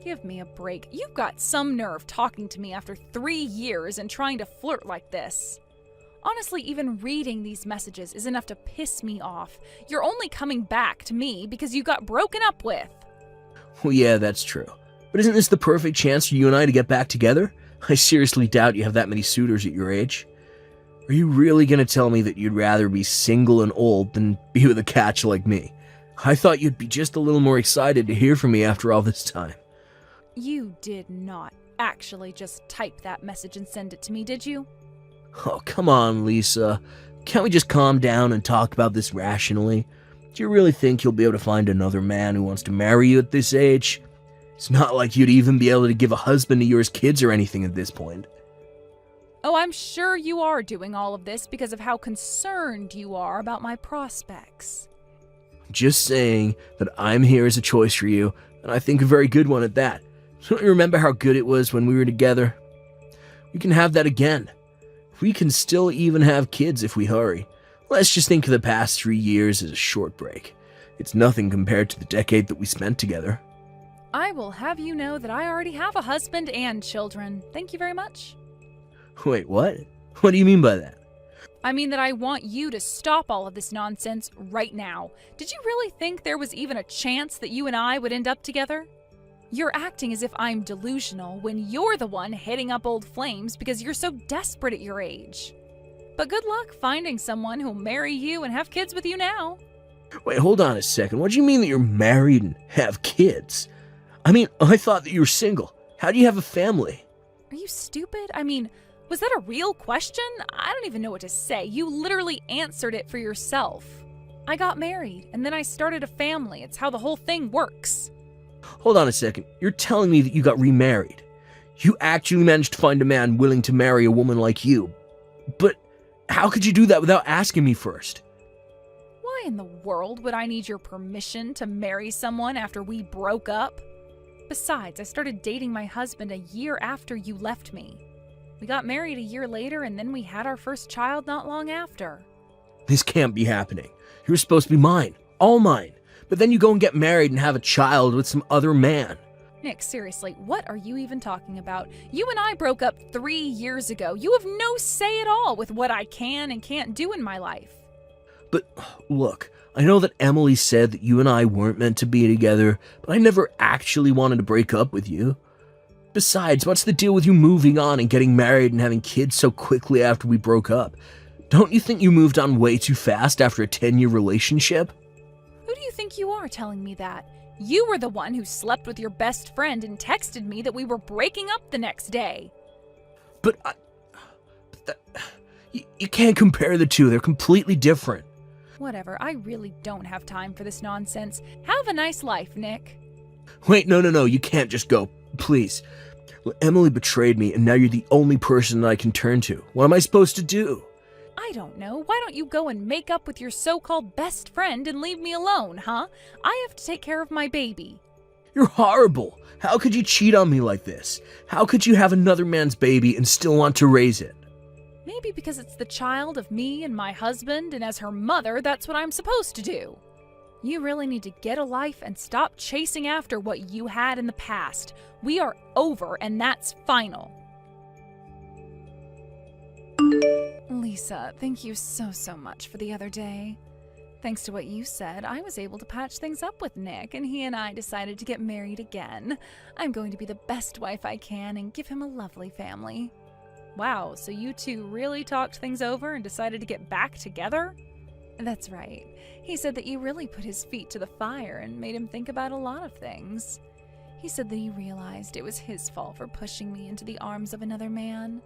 Give me a break. You've got some nerve talking to me after 3 years and trying to flirt like this. Honestly, even reading these messages is enough to piss me off. You're only coming back to me because you got broken up with. Well, yeah, that's true. But isn't this the perfect chance for you and I to get back together? I seriously doubt you have that many suitors at your age. Are you really gonna tell me that you'd rather be single and old than be with a catch like me? I thought you'd be just a little more excited to hear from me after all this time. You did not actually just type that message and send it to me, did you? Oh, come on, Lisa. Can't we just calm down and talk about this rationally? Do you really think you'll be able to find another man who wants to marry you at this age? It's not like you'd even be able to give a husband to yours kids or anything at this point. Oh, I'm sure you are doing all of this because of how concerned you are about my prospects. Just saying that I'm here as a choice for you, and I think a very good one at that. Don't you remember how good it was when we were together? We can have that again. We can still even have kids if we hurry. Let's just think of the past 3 years as a short break. It's nothing compared to the decade that we spent together. I will have you know that I already have a husband and children. Thank you very much. Wait, what? What do you mean by that? I mean that I want you to stop all of this nonsense right now. Did you really think there was even a chance that you and I would end up together? You're acting as if I'm delusional when you're the one hitting up old flames because you're so desperate at your age. But good luck finding someone who'll marry you and have kids with you now. Wait, hold on a second. What do you mean that you're married and have kids? I mean, I thought that you were single. How do you have a family? Are you stupid? I mean, was that a real question? I don't even know what to say. You literally answered it for yourself. I got married, and then I started a family. It's how the whole thing works. Hold on a second. You're telling me that you got remarried. You actually managed to find a man willing to marry a woman like you. But how could you do that without asking me first? Why in the world would I need your permission to marry someone after we broke up? Besides, I started dating my husband a year after you left me. We got married a year later, and then we had our first child not long after. This can't be happening. You were supposed to be mine. All mine. But then you go and get married and have a child with some other man. Nick, seriously, what are you even talking about? You and I broke up 3 years ago. You have no say at all with what I can and can't do in my life. But look, I know that Emily said that you and I weren't meant to be together, but I never actually wanted to break up with you. Besides, what's the deal with you moving on and getting married and having kids so quickly after we broke up? Don't you think you moved on way too fast after a 10-year relationship? Who do you think you are telling me that? You were the one who slept with your best friend and texted me that we were breaking up the next day. But you can't compare the two. They're completely different. Whatever, I really don't have time for this nonsense. Have a nice life, Nick. Wait, no, you can't just go. Please. Emily betrayed me, and now you're the only person that I can turn to. What am I supposed to do? I don't know. Why don't you go and make up with your so-called best friend and leave me alone, huh? I have to take care of my baby. You're horrible. How could you cheat on me like this? How could you have another man's baby and still want to raise it? Maybe because it's the child of me and my husband, and as her mother, that's what I'm supposed to do. You really need to get a life and stop chasing after what you had in the past. We are over, and that's final. Lisa, thank you so much for the other day. Thanks to what you said, I was able to patch things up with Nick, and he and I decided to get married again. I'm going to be the best wife I can and give him a lovely family. Wow, so you two really talked things over and decided to get back together? That's right. He said that you really put his feet to the fire and made him think about a lot of things. He said that he realized it was his fault for pushing me into the arms of another man.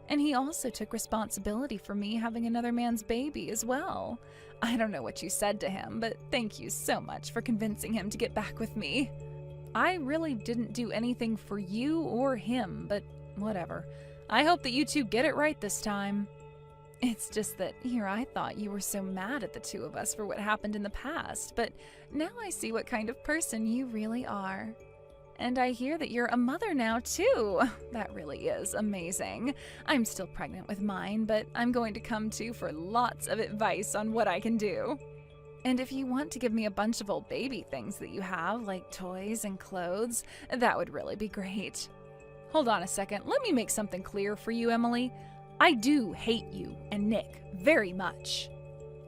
And he also took responsibility for me having another man's baby as well. I don't know what you said to him, but thank you so much for convincing him to get back with me. I really didn't do anything for you or him, but whatever. I hope that you two get it right this time. It's just that here I thought you were so mad at the two of us for what happened in the past, but now I see what kind of person you really are. And I hear that you're a mother now, too. That really is amazing. I'm still pregnant with mine, but I'm going to come to you for lots of advice on what I can do. And if you want to give me a bunch of old baby things that you have, like toys and clothes, that would really be great. Hold on a second. Let me make something clear for you, Emily. I do hate you and Nick very much.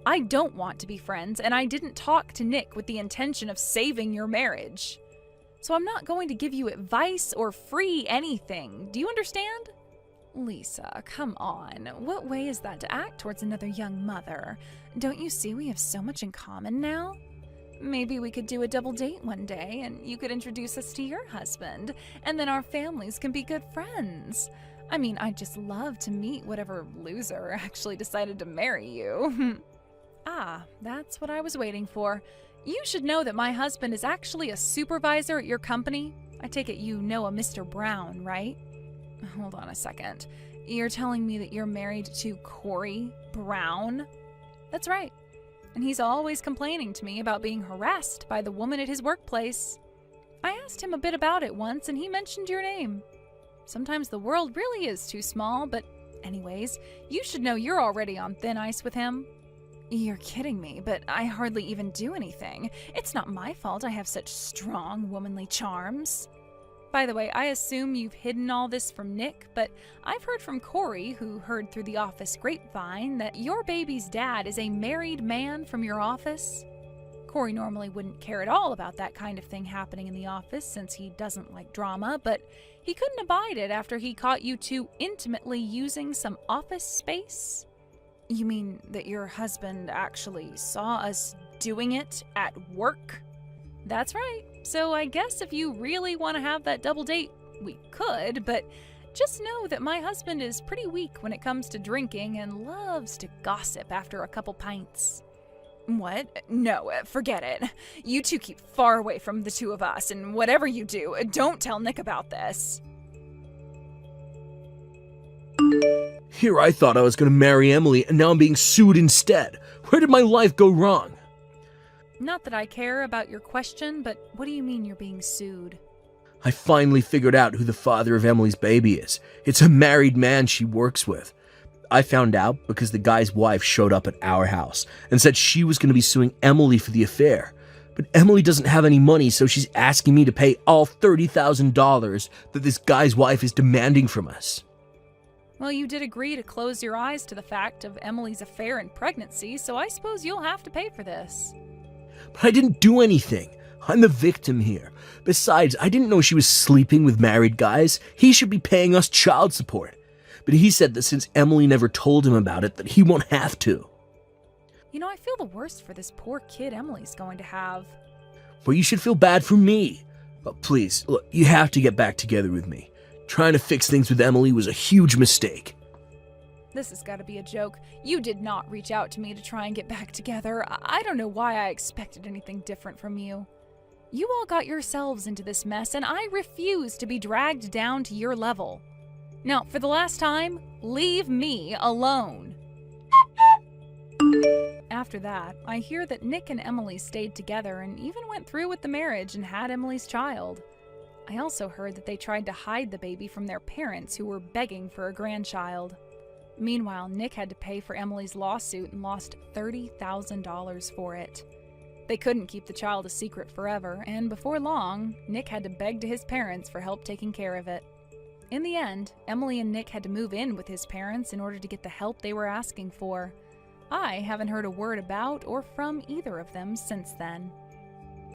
I don't want to be friends, and I didn't talk to Nick with the intention of saving your marriage. So I'm not going to give you advice or free anything. Do you understand? Lisa, come on. What way is that to act towards another young mother? Don't you see we have so much in common now? Maybe we could do a double date one day, and you could introduce us to your husband, and then our families can be good friends. I mean, I'd just love to meet whatever loser actually decided to marry you. Ah, that's what I was waiting for. You should know that my husband is actually a supervisor at your company. I take it you know a Mr. Brown, right? Hold on a second. You're telling me that you're married to Corey Brown? That's right. And he's always complaining to me about being harassed by the woman at his workplace. I asked him a bit about it once, and he mentioned your name. Sometimes the world really is too small, but anyways, you should know you're already on thin ice with him. You're kidding me, but I hardly even do anything. It's not my fault I have such strong, womanly charms. By the way, I assume you've hidden all this from Nick, but I've heard from Corey, who heard through the office grapevine, that your baby's dad is a married man from your office. Corey normally wouldn't care at all about that kind of thing happening in the office since he doesn't like drama, but he couldn't abide it after he caught you two intimately using some office space. You mean that your husband actually saw us doing it at work? That's right. So I guess if you really want to have that double date, we could, but just know that my husband is pretty weak when it comes to drinking and loves to gossip after a couple pints. What? No, forget it. You two keep far away from the two of us, and whatever you do, don't tell Nick about this. Here I thought I was going to marry Emily, and now I'm being sued instead. Where did my life go wrong? Not that I care about your question, but what do you mean you're being sued? I finally figured out who the father of Emily's baby is. It's a married man she works with. I found out because the guy's wife showed up at our house and said she was going to be suing Emily for the affair. But Emily doesn't have any money, so she's asking me to pay all $30,000 that this guy's wife is demanding from us. Well, you did agree to close your eyes to the fact of Emily's affair and pregnancy, so I suppose you'll have to pay for this. But I didn't do anything. I'm the victim here. Besides, I didn't know she was sleeping with married guys. He should be paying us child support. But he said that since Emily never told him about it, that he won't have to. You know, I feel the worst for this poor kid Emily's going to have. Well, you should feel bad for me. But please, look, you have to get back together with me. Trying to fix things with Emily was a huge mistake. This has got to be a joke. You did not reach out to me to try and get back together. I don't know why I expected anything different from you. You all got yourselves into this mess, and I refuse to be dragged down to your level. Now, for the last time, leave me alone. After that, I hear that Nick and Emily stayed together and even went through with the marriage and had Emily's child. I also heard that they tried to hide the baby from their parents who were begging for a grandchild. Meanwhile, Nick had to pay for Emily's lawsuit and lost $30,000 for it. They couldn't keep the child a secret forever, and before long, Nick had to beg to his parents for help taking care of it. In the end, Emily and Nick had to move in with his parents in order to get the help they were asking for. I haven't heard a word about or from either of them since then.